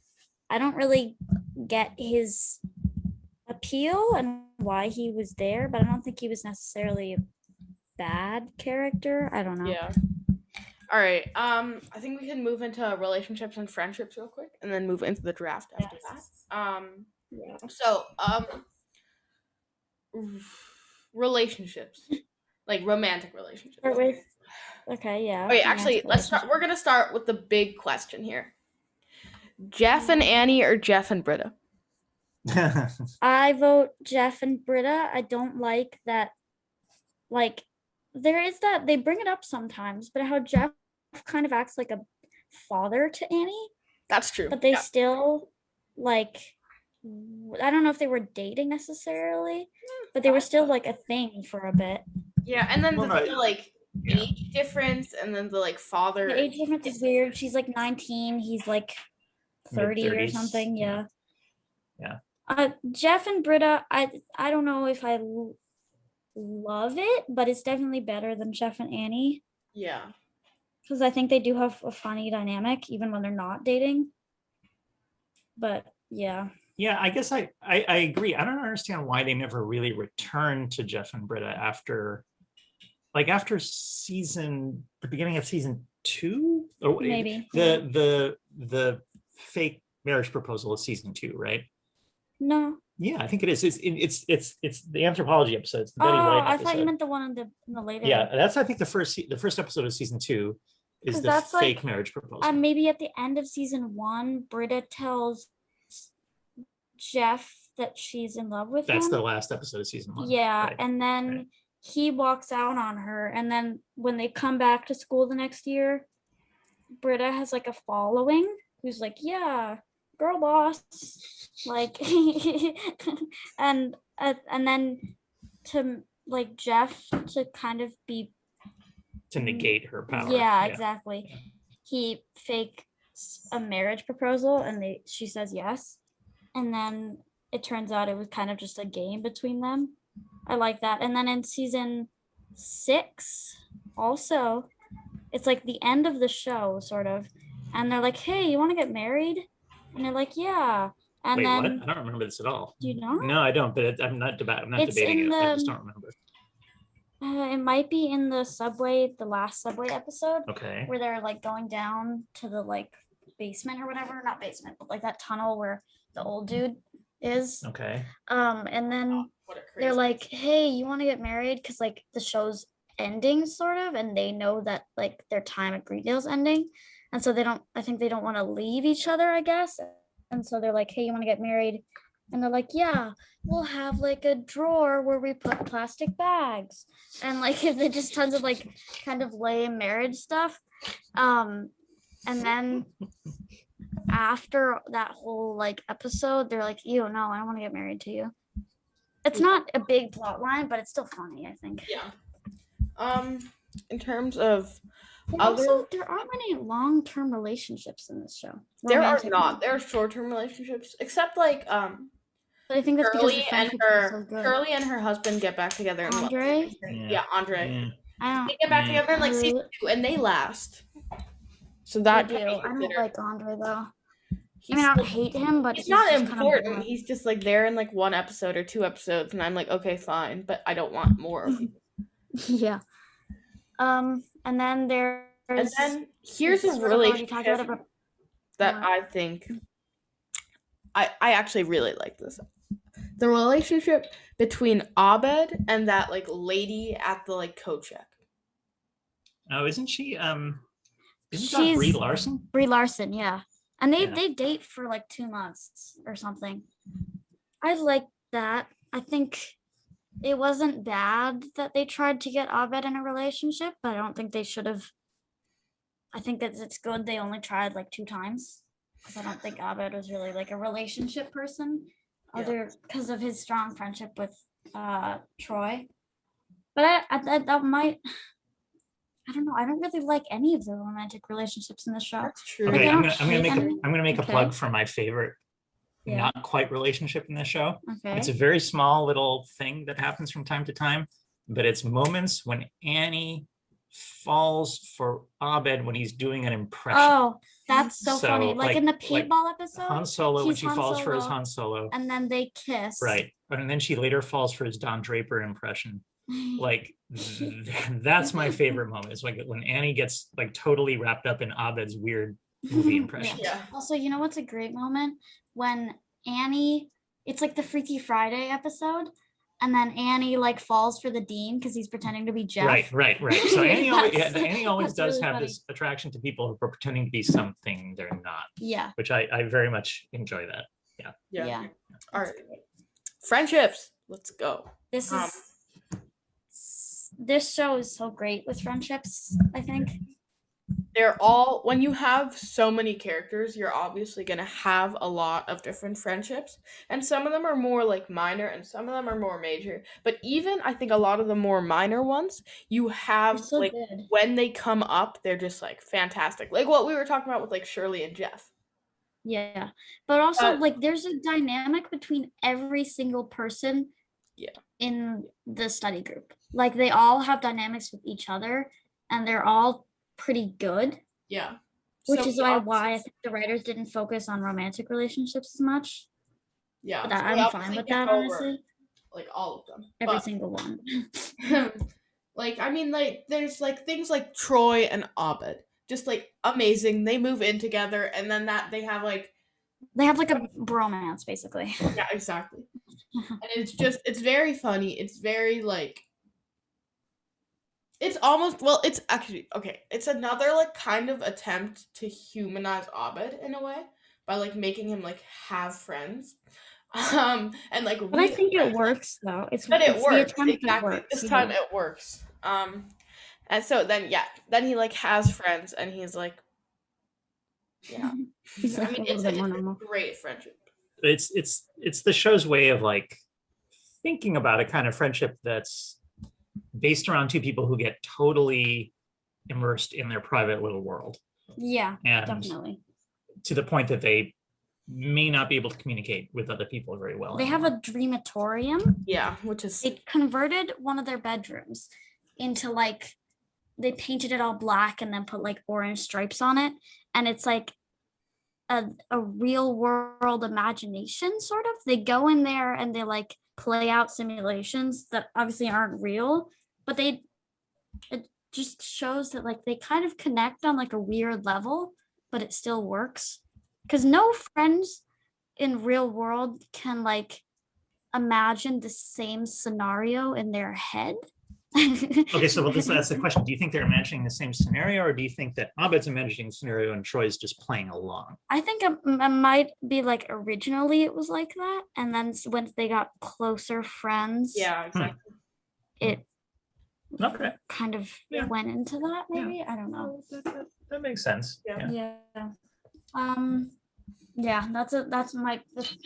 I don't really get his appeal and why he was there, but I don't think he was necessarily a bad character. I don't know. yeah. All right. I think we can move into relationships and friendships real quick, and then move into the draft after Yes. that. Yeah. So relationships, like romantic relationships. Start with okay, yeah. Okay, actually, romantic let's start. relationship. We're gonna start with the big question here: Jeff and Annie or Jeff and Britta? I vote Jeff and Britta. I don't like that. Like, there is that they bring it up sometimes, but how Jeff kind of acts like a father to Annie, That's true. but they Yeah. still like. I don't know if they were dating necessarily, but they were still like a thing for a bit. Yeah, and then Well, the no, like yeah. age difference, and then the like father. The age difference is weird. She's like 19, he's like 30 or Mid-30s. something. Yeah. Yeah. Jeff and Britta, I don't know if I love it, but it's definitely better than Jeff and Annie Yeah. because I think they do have a funny dynamic even when they're not dating. But yeah. Yeah, I guess I agree. I don't understand why they never really returned to Jeff and Britta after the beginning of season 2, or Maybe. the fake marriage proposal is season 2, right? No. Yeah, I think it is. It's the anthropology episode. It's the Oh, Betty White I episode. thought you meant the one in the later. Yeah, that's I think the first episode of season 2 is 'Cause the that's fake like, marriage proposal. maybe at the end of season 1, Britta tells Jeff that she's in love with That's him. the last episode of season 1. Yeah, right. and then right. he walks out on her, and then when they come back to school the next year, Britta has like a following who's like, yeah, girl boss, like, and then to like Jeff to kind of be To negate her power. yeah, exactly. Yeah. He fakes a marriage proposal, and she says yes, and then it turns out it was kind of just a game between them. I like that. And then in season 6, also, it's like the end of the show, sort of, and they're like, "Hey, you want to get married?" And they're like, "Yeah." And Wait, then what? I don't remember this at all. do you know? No, I don't. But I'm not It's debating in it. I the- just don't remember. It might be in the last subway episode, Okay. where they're like going down to the like basement or whatever, not basement, but like that tunnel where the old dude is. Okay. And then What a they're crazy. like, "Hey, you want to get married?" Because like the show's ending, sort of, and they know that like their time at Greendale's ending, and so I think they don't want to leave each other, I guess. And so they're like, "Hey, you want to get married?" And they're like, "Yeah, we'll have like a drawer where we put plastic bags," and like they just tons of like kind of lame marriage stuff. And then after that whole like episode, they're like, "You no, I don't want to get married to you." It's not a big plot line, but it's still funny, I think. Yeah. In terms of And Other- also, there aren't many long-term relationships in this show. there are Romantic not. ones. There are short-term relationships, except like But I think that's because the Shirley and friendship is so her good. Shirley and her husband get back together. And Andre? Yeah, Andre. Yeah. I don't. They get back Mm. together in like I season really- 2, and they last. So I that do. can be I don't considered. like Andre though. I He's, mean, I don't hate him, but he's not just kind of important. boring. He's just like there in like 1 episode or 2 episodes, and I'm like, okay, fine, but I don't want more of him. Yeah. And then there's. And then here's this a is what I've already talked relationship about, that what? I think I actually really like this. The relationship between Abed and that like lady at the like coat check. Oh, isn't she? Isn't that She's- Brie Larson? Brie Larson, yeah. And they Yeah. they date for like 2 months or something. I like that. I think it wasn't bad that they tried to get Abed in a relationship, but I don't think they should have. I think that it's good they only tried like 2 times because I don't think Abed was really like a relationship person, Yeah. because of his strong friendship with Troy. But that might, I don't know. I don't really like any of the romantic relationships in the show. That's true. Okay, I I'm don't gonna hate make a any- I'm gonna make a Okay. plug for my favorite Yeah. not quite relationship in this show. Okay. It's a very small little thing that happens from time to time, but it's moments when Annie falls for Abed when he's doing an impression. Oh, that's so funny. Like in the like paintball episode, Han Solo when he's she Han falls for his Solo, Han Solo. and then they kiss. Right. And then she later falls for his Don Draper impression. Like that's my favorite moment. It's like when Annie gets like totally wrapped up in Abed's weird movie impressions. Yeah. Also, you know what's a great moment? When Annie, it's like the Freaky Friday episode, and then Annie like falls for the dean because he's pretending to be Jeff. Right. So Annie always, That's- Annie always that's does really have funny. this attraction to people who are pretending to be something they're not, Yeah. which I very much enjoy that. Yeah. All right. That's great. Friendships. Let's go. This Um, this show is so great with friendships, I think. They're all, when you have so many characters, you're obviously going to have a lot of different friendships. And some of them are more like minor and some of them are more major. But even I think a lot of the more minor ones, you have It's so like good. when they come up, they're just like fantastic. Like what we were talking about with like Shirley and Jeff. Yeah. But also But- like there's a dynamic between every single person Yeah. in the study group. Like they all have dynamics with each other and they're all pretty good. Yeah. Which So is we why obviously- I think the writers didn't focus on romantic relationships as much. Yeah. But so we I'm obviously fine with can that, go over, honestly. like all of them. Every But- single one. like I mean like there's like things like Troy and Abed. Just like amazing. They move in together and then that they have like They have like a bromance, basically. yeah, exactly. And it's very funny. It's very like it's almost well, it's actually okay. It's another like kind of attempt to humanize Abed in a way by like making him like have friends. And like But I really think it like- works though. It's But it it's the works attempt that exactly. works, This yeah. time it works. And so then then he like has friends and he's like yeah. He's I like mean a it's little bit more a normal. great friendship. It's the show's way of like thinking about a kind of friendship that's based around two people who get totally immersed in their private little world, Yeah, and definitely. to the point that they may not be able to communicate with other people very well. They have anymore. a dreamatorium. Yeah, which is They converted one of their bedrooms into like they painted it all black and then put like orange stripes on it, and it's like a real world imagination sort of. They go in there and they like play out simulations that obviously aren't real, but it just shows that like they kind of connect on like a weird level, but it still works. Because no friends in real world can like imagine the same scenario in their head. Okay, so that's the question. Do you think they're imagining the same scenario, or do you think that Abed's imagining the scenario and Troy's just playing along? I think it might be like originally it was like that, and then once they got closer friends, yeah, exactly. it Okay, kind of Yeah. went into that. Yeah. Maybe I don't know. that makes sense. Yeah. Yeah. Yeah. That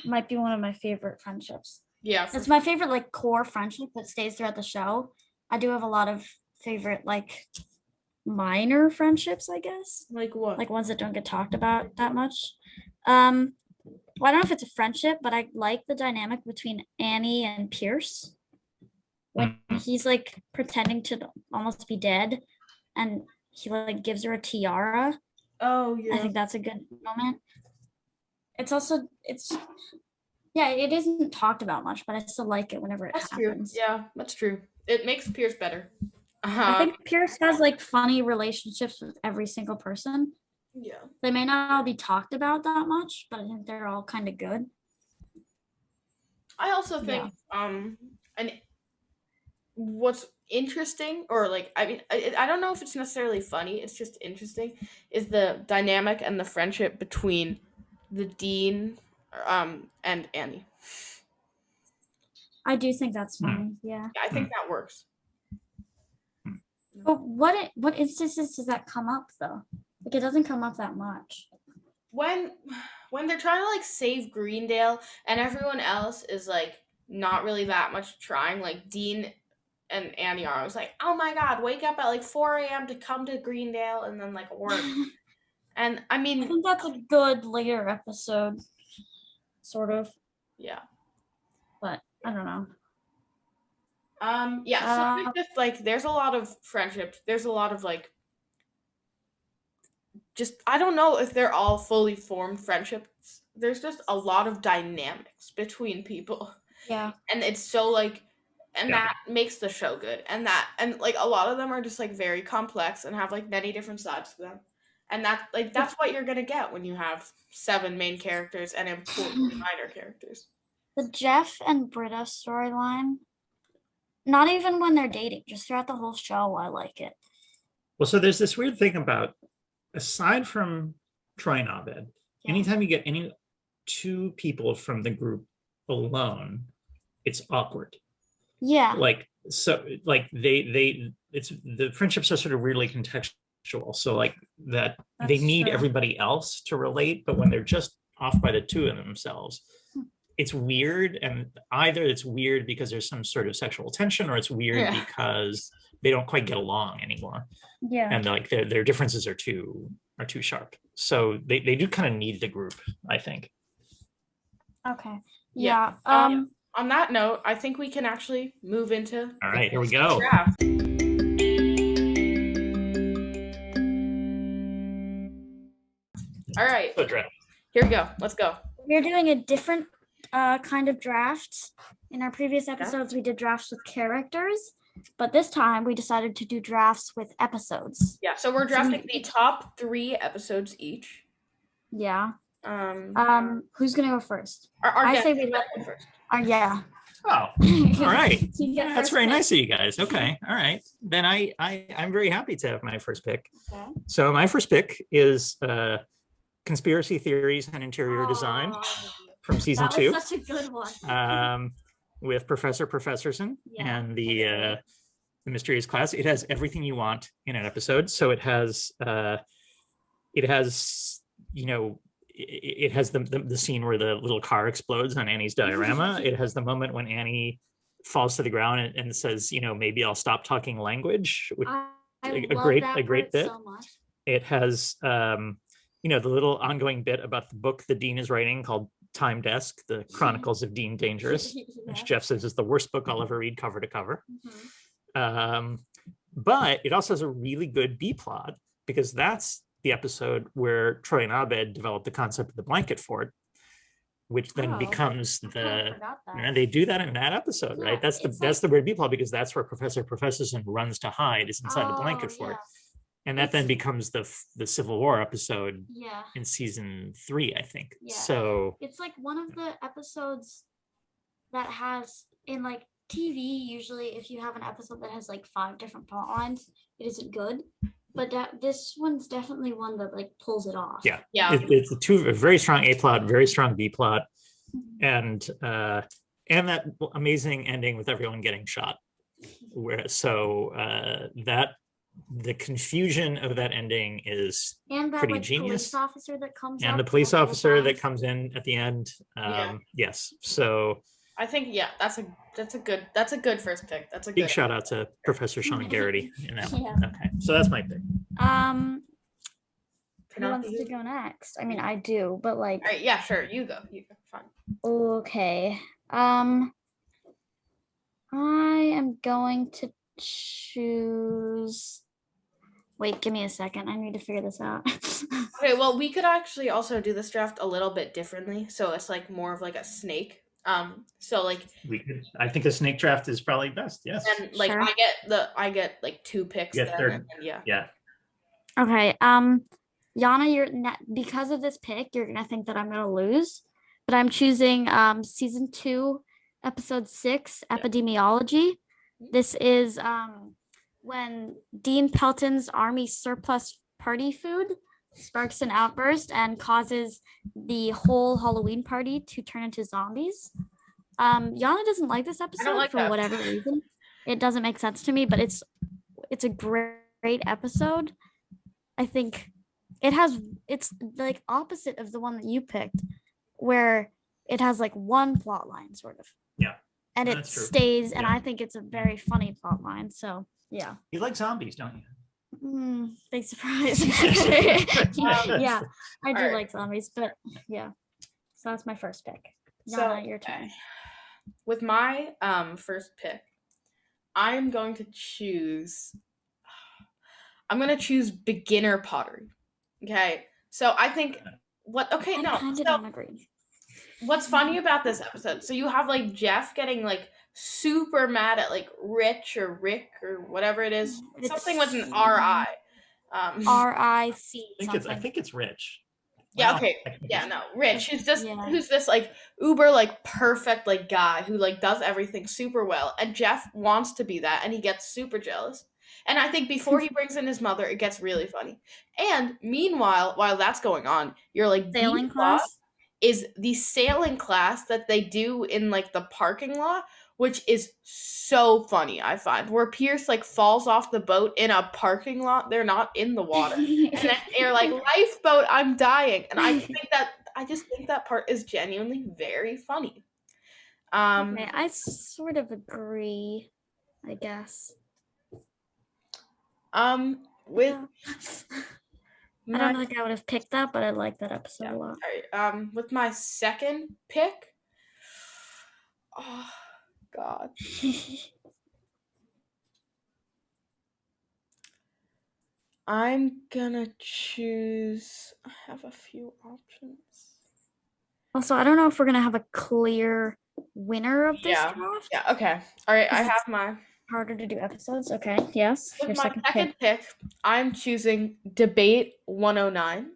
might be one of my favorite friendships. Yeah, for It's my favorite like core friendship that stays throughout the show. I do have a lot of favorite like minor friendships, I guess. like what? Like ones that don't get talked about that much. Well, I don't know if it's a friendship, but I like the dynamic between Annie and Pierce when he's like pretending to almost be dead, and he like gives her a tiara. Oh I yeah. think that's a good moment. It's it isn't talked about much, but I still like it whenever it That's true. happens. Yeah, that's true. It makes Pierce better. I think Pierce has like funny relationships with every single person. yeah. They may not all be talked about that much, but I think they're all kind of good. I also think and what's interesting or like I mean I don't know if it's necessarily funny, it's just interesting is the dynamic and the friendship between the dean and Annie. I do think that's funny. Yeah. Yeah, I think that works. But what instances does that come up though Like it doesn't come up that much. When they're trying to like save Greendale and everyone else is like not really that much trying, like Dean and Annie are always like, oh my god, wake up at like 4 a.m. to come to Greendale and then like work. And I I mean, think that's a good later episode, sort of, yeah. but I don't know. Yeah, so it's just like there's a lot of friendships. There's a lot of like just I don't know if they're all fully formed friendships. There's just a lot of dynamics between people. Yeah. And it's so like and Yeah. that makes the show good. And like a lot of them are just like very complex and have like many different sides to them. And that's what you're gonna get when you have 7 main characters and important minor characters. The Jeff and Britta storyline, not even when they're dating, just throughout the whole show, I like it. Well, so there's this weird thing about, aside from Troy and Abed, Yeah. anytime you get any 2 people from the group alone, it's awkward. Yeah. Like, so like it's the friendships are sort of weirdly contextual. So like that they That's need true. everybody else to relate, but when they're just off by the 2 of themselves, it's weird. And either it's weird because there's some sort of sexual tension, or it's weird Yeah. because they don't quite get along anymore. Yeah. And like their differences are too sharp. So they do kind of need the group, I think. Okay. Yeah. Yeah. On that note, I think we can actually move into All the right, here we first go. draft. All right, So draft. here we go. Let's go. We're doing a different kind of draft. In our previous episodes, we did drafts with characters, but this time we decided to do drafts with episodes. Yeah, so we're drafting the top 3 episodes each. Yeah. Our Who's gonna go first? I say we let let- first. Yeah. Oh, all right. You get Yeah, that's first very pick. nice of you guys. Okay. All right. Then I'm very happy to have my first pick. Okay. So my first pick is Conspiracy Theories and Interior Design Oh, from season that 2. was such a good one. With Professor Professorson Yeah, and the mysterious class. It has everything you want in an episode. So it has you know, it has the scene where the little car explodes on Annie's diorama. It has the moment when Annie falls to the ground and says, you know, maybe I'll stop talking language, which I a love great- that a great part bit. so much. it has you know, the little ongoing bit about the book the Dean is writing called Time Desk, the Chronicles of Dean Dangerous, which Yeah. Jeff says is the worst book I'll ever read cover to cover. Mhm. But it also has a really good B plot, because that's the episode where Troy and Abed develop the concept of the blanket fort, which then Oh, becomes I kinda the, forgot that. and they do that in that episode, Yeah, right? That's it's the weird B plot, because that's where Professor Professorson runs to hide, is inside the blanket Oh, fort. yeah. And that then It's- becomes the Civil War episode Yeah. in season 3, I think. Yeah. So It's like one of the episodes that has in like TV, usually if you have an episode that has like 5 different plot lines, it isn't good. But this one's definitely one that like pulls it off. Yeah. Yeah. it's a very strong A plot, very strong B plot, Mhm. and that amazing ending with everyone getting shot. Where that the confusion of that ending is, And that pretty like genius. police officer that comes and up the police the whole officer that time. comes in at the end. Yeah. Yes. So I think that's a good first pick. That's a big good. shout out to Professor Sean Garrity in that one. Yeah. Okay. So that's my pick. Who wants to go next? I mean, I do, but like, All right, yeah, sure. You go. Fine. okay. I am going to choose. Wait, give me a second. I need to figure this out. Okay, well, we could actually also do this draft a little bit differently. So it's like more of like a snake. So like I think a snake draft is probably best. Yes. and like Sure. I get like 2 picks You then, get third. and then, yeah. Yeah. Okay. Yana, because of this pick, you're gonna think that I'm gonna lose, but I'm choosing season 2, episode 6, epidemiology. This is when Dean Pelton's army surplus party food sparks an outburst and causes the whole Halloween party to turn into zombies. Yana doesn't like this episode like for that. whatever reason. It doesn't make sense to me, but it's a great episode. I think it's like opposite of the one that you picked, where it has like one plot line sort of. Yeah. And it That's true. stays, and Yeah. I think it's a very funny plot line. So yeah. You like zombies, don't you? Big surprise. Yeah, I do Alright. like zombies, but yeah. So that's my first pick. So, Yana, your turn. with my first pick, I'm going to choose beginner pottery. Okay. So I think I kind of so don't agree. what's funny about this episode, so you have like Jeff getting like super mad at like Rich or Rick or whatever it is. Something with an R-I. RIC I something. think it's Rich. Yeah, Well, okay. I think Yeah, it's- no. Rich, Yeah. who's this like uber like perfect like guy who like does everything super well, and Jeff wants to be that and he gets super jealous. And I think before he brings in his mother, it gets really funny. And meanwhile, while that's going on, you're like Sailing B plot class. is the sailing class that they do in like the parking lot, which is so funny, I find. Where Pierce like falls off the boat in a parking lot. They're not in the water. And then they're like, lifeboat, I'm dying. And I just think that part is genuinely very funny. Okay, I sort of agree, I guess. With I don't think I would have picked that, but I like that episode a lot. Alright, with my second pick, oh god, I'm gonna choose. I have a few options. Also, I don't know if we're gonna have a clear winner of this Yeah. draft. Yeah. Okay. All right. I Is it- have my. Harder to do episodes. Okay. Yes. With Your my second second pick. pick, I'm choosing Debate 109.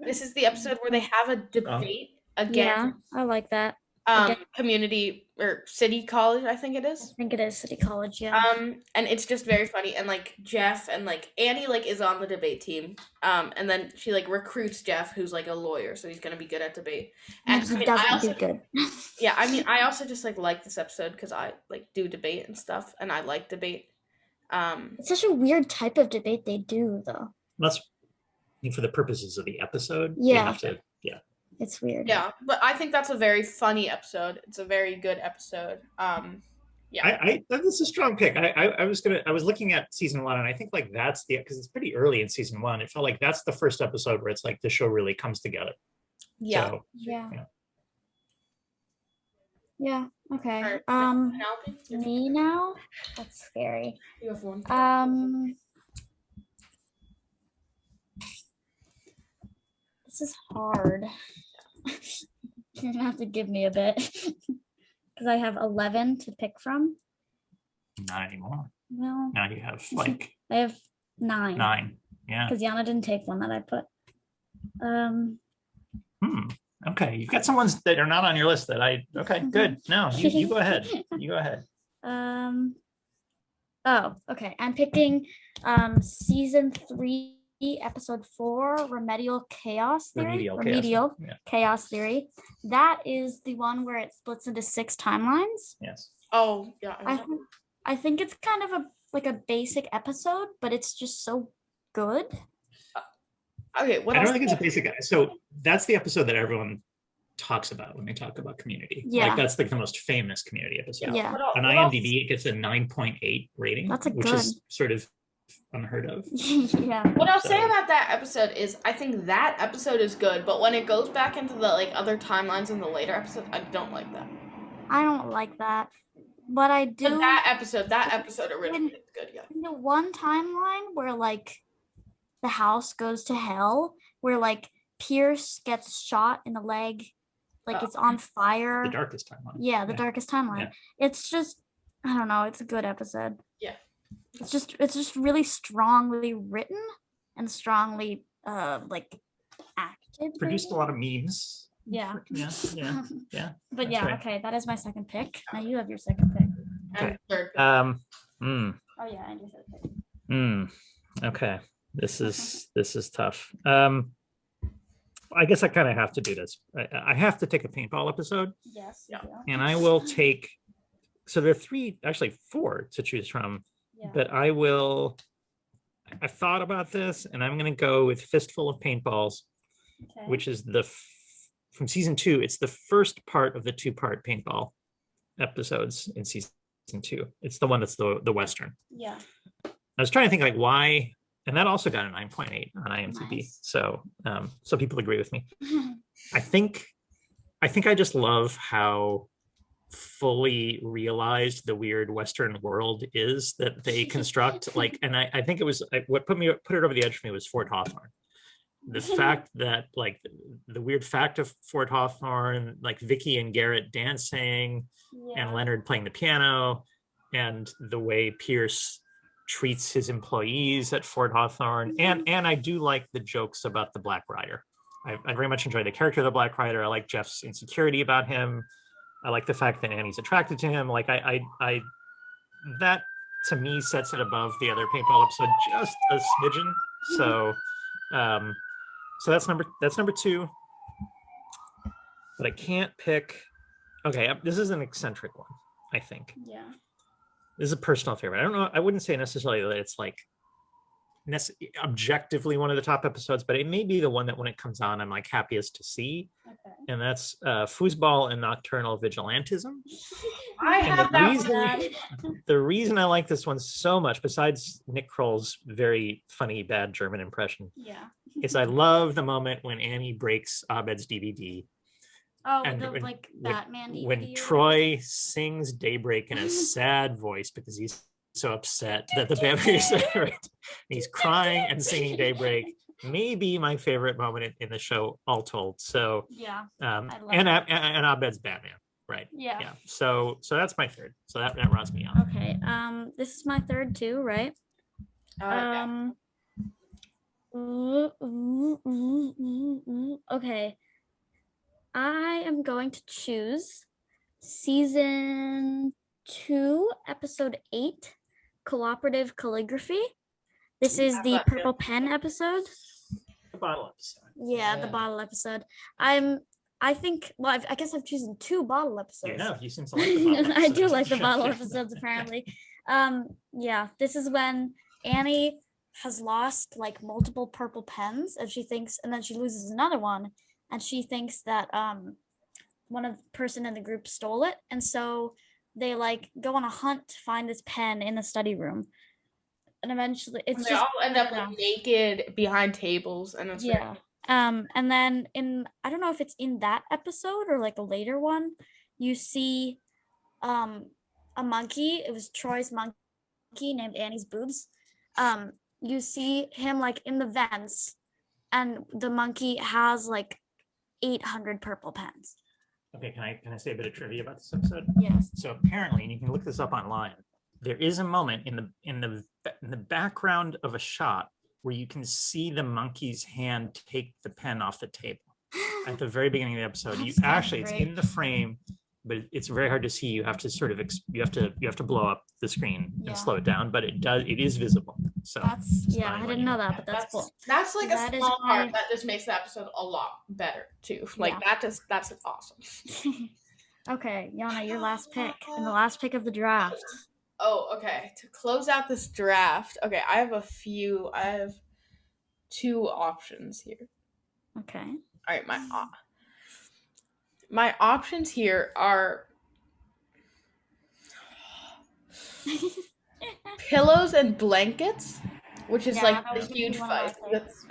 This is the episode where they have a debate Yeah, against I like that. again- community or city college, I think it I is. think it is City College. Yeah. And it's just very funny. And like Jeff and like Annie like is on the debate team. And then she like recruits Jeff, who's like a lawyer, so he's gonna be good at debate. And he I mean, doesn't I also, do good. yeah, I mean, I also just like this episode because I like do debate and stuff, and I like debate. It's such a weird type of debate they do, though. That's for the purposes of the episode. They Yeah. have to, yeah. It's weird. Yeah, but I think that's a very funny episode. It's a very good episode. Yeah. That's a strong pick. I was looking at season 1, and I think like that's because it's pretty early in season 1. It felt like that's the first episode where it's like the show really comes together. Yeah. So, Yeah. Yeah. Yeah. Okay. Alright, Penelope, your turn. Me now? That's scary. You have one. This is hard. You're gonna have to give me a bit because I have 11 to pick from. not anymore. Well, Now you have like I have 9 9. Yeah. because Yana didn't take one that I put. Okay. You've got some ones that are not on your list that okay, good. No, you go ahead. You go ahead. Oh, okay. I'm picking season 3, episode 4, Remedial Chaos Theory. Remedial Chaos. Yeah. Chaos Theory. That is the one where it splits into 6 timelines. Yes. Oh, yeah. I think it's kind of a basic episode, but it's just so good. Okay, what I else? don't think it's a basic. So that's the episode that everyone talks about when they talk about Community. Yeah. Like that's like the most famous Community episode. Yeah. What On else? IMDb, it gets a 9.8 rating, That's a which is sort of unheard of. Yeah. What I'll say So- about that episode is I think that episode is good, but when it goes back into the like other timelines in the later episodes, I don't like that. I don't like that. But I do. But that episode originally is good, yeah. In the one timeline where like the house goes to hell, where like Pierce gets shot in the leg, like it's on fire. The darkest timeline. Yeah, the darkest timeline. It's just, I don't know, it's a good episode. Yeah. It's just really strongly written and strongly like acted. Produced a maybe? lot of memes. Yeah. Yeah. But That's yeah, right. okay, that is my second pick. Now you have your second pick. And third. Oh yeah, and your third pick. Okay. This is tough. I guess I kind of have to do this. I have to take a paintball episode, Yes. Yeah. and I will take. So there are 3, actually 4 to choose from, Yeah. but I will. I thought about this, and I'm gonna go with Fistful of Paintballs, Okay. which is from season 2. It's the first part of the 2-part paintball episodes in season 2. It's the one that's the Western. Yeah. I was trying to think like why, and that also got a 9.8 on IMDb. Nice. So people agree with me. I think I just love how fully realized the weird Western world is that they construct. Like, and I think it was what put it over the edge for me was Fort Hawthorne. The fact that like the weird fact of Fort Hawthorne, like Vicky and Garrett dancing and Leonard playing the piano, and the way Pierce treats his employees at Fort Hawthorne. And I do like the jokes about the Black Rider. I very much enjoy the character of the Black Rider. I like Jeff's insecurity about him. I like the fact that Annie's attracted to him. Like I that to me sets it above the other paintball episode just a smidgen. So so that's number 2. But I can't pick. Okay, this is an eccentric one, I think. Yeah. This is a personal favorite. I don't know. I wouldn't say necessarily that it's like objectively one of the top episodes, but it may be the one that when it comes on, I'm like happiest to see. Okay. And that's Foosball and Nocturnal Vigilantism. I And have that. the reason I like this one so much, besides Nick Kroll's very funny bad German impression, Yeah. is I love the moment when Annie breaks Abed's DVD. Oh, And the when- like Batman DVD. When Troy sings Daybreak in a sad voice because he's so upset that the baby is right. He's crying and singing Daybreak. Maybe my favorite moment in the show, all told. So Yeah. and love and Abed's Batman, right? Yeah. Yeah. So that's my third. So that rounds me off. Okay. This is my third too, right? Okay. Okay. I am going to choose season 2, episode 8, Cooperative Calligraphy. This is the that too. Purple Pen episode. The bottle episode. Yeah, the bottle episode. I think, well, I guess I've chosen 2 bottle episodes. Yeah, no, you seem to like the bottle I do episodes. like the bottle episodes, apparently. Yeah, this is when Annie has lost like multiple purple pens, and she thinks, and then she loses another one, and she thinks that one of the person in the group stole it, and so they like go on a hunt to find this pen in the study room, and eventually it's They just all end up yeah. like naked behind tables, and it's Yeah. And then I don't know if it's in that episode or like a later one, you see a monkey. It was Troy's monkey named Annie's Boobs. You see him like in the vents, and the monkey has like 800 purple pens. Okay, can I say a bit of trivia about this episode? Yes. So apparently, and you can look this up online, there is a moment in the background of a shot where you can see the monkey's hand take the pen off the table at the very beginning of the episode. That's kinda It's great. in the frame, but it's very hard to see. You have to sort of you have to blow up the screen Yeah. and slow it down, but it is visible. So That's just yeah, thought I'd I let didn't you know that, but that's cool. That's like That a is small my- part that just makes the episode a lot better too. Like Yeah. that's awesome. Okay, Yana, your last pick and the last pick of the draft. Oh, okay. To close out this draft, okay, I have 2 options here. Okay. All right, my options here are Pillows and Blankets, which is Yeah, like that a was huge one of my fight. favorites.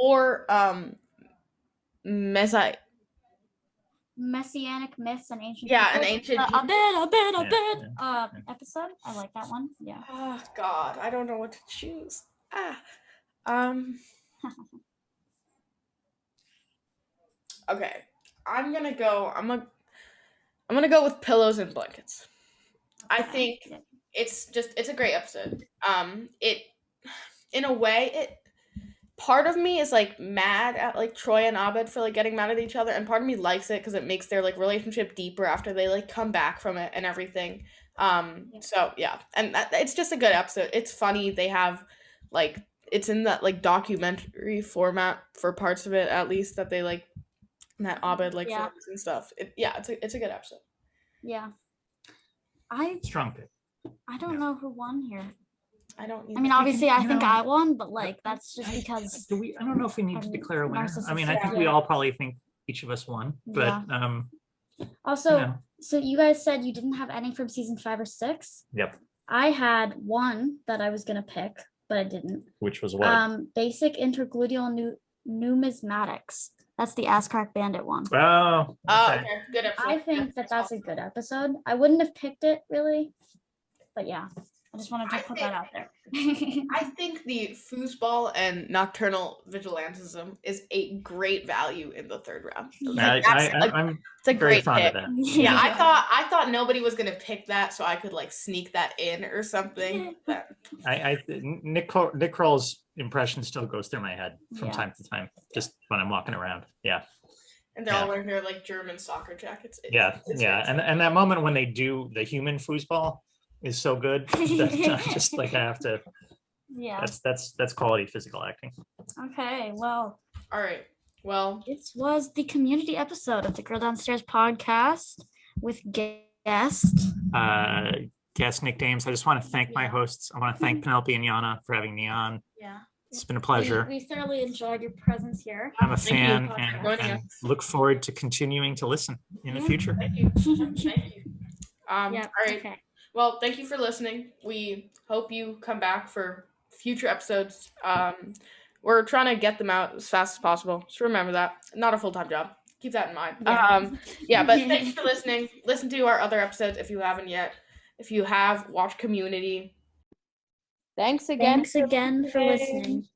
Or Messianic myths and ancient Yeah, an peoples. ancient A people. bit Yeah. episode. I like that one. Yeah. Oh God, I don't know what to choose. Okay, I'm gonna go with Pillows and Blankets. I Okay. think Yeah. it's a great episode. It in a way part of me is like mad at like Troy and Abed for like getting mad at each other, and part of me likes it because it makes their like relationship deeper after they like come back from it and everything. So yeah, and it's just a good episode. It's funny. They have like it's in that like documentary format for parts of it at least that they like that Abed like Yeah. films and stuff. It's a good episode. Yeah. I strong pick. don't know who won here. I don't. I mean, either. obviously, I You think know, I won, but like that's just because. I don't know if we need to I'm declare a winner. I mean, I narcissistic, think we yeah. all probably think each of us won, but Also, you know. so you guys said you didn't have any from season 5 or 6. Yep. I had one that I was gonna pick, but I didn't. Which was what? Basic intergluteal numismatics. That's the Ass Crack Bandit one. Oh, okay. Okay, good episode. I think that's a good episode. I wouldn't have picked it really, but yeah, I just wanted to put that out there. I think the foosball and nocturnal vigilantism is a great value in the third round. I'm It's a very great fond pick. of that. Yeah, I thought nobody was gonna pick that, so I could like sneak that in or something. But Nick Kroll's impression still goes through my head from Yeah. time to time, just when I'm walking around. Yeah. and they're all wearing their like German soccer jackets. Yeah. And that moment when they do the human foosball is so good that I'm just like I have to. Yeah. That's quality physical acting. Okay. Well, All right. Well, this was the community episode of the Girl Downstairs podcast with guest. Guest Nick Dames. I just want to thank my hosts. I want to thank Penelope and Yana for having me on. Yeah. It's been a pleasure. We thoroughly enjoyed your presence here. I'm a Thank you fan for and joining us. look forward to continuing to listen in the future. thank you. Thank you. Yeah. All right. Okay. Well, thank you for listening. We hope you come back for future episodes. We're trying to get them out as fast as possible. Just remember that. Not a full-time job. Keep that in mind. Yeah. But thanks for listening. Listen to our other episodes if you haven't yet. If you have, watch Community. Thanks again. Thanks again for listening.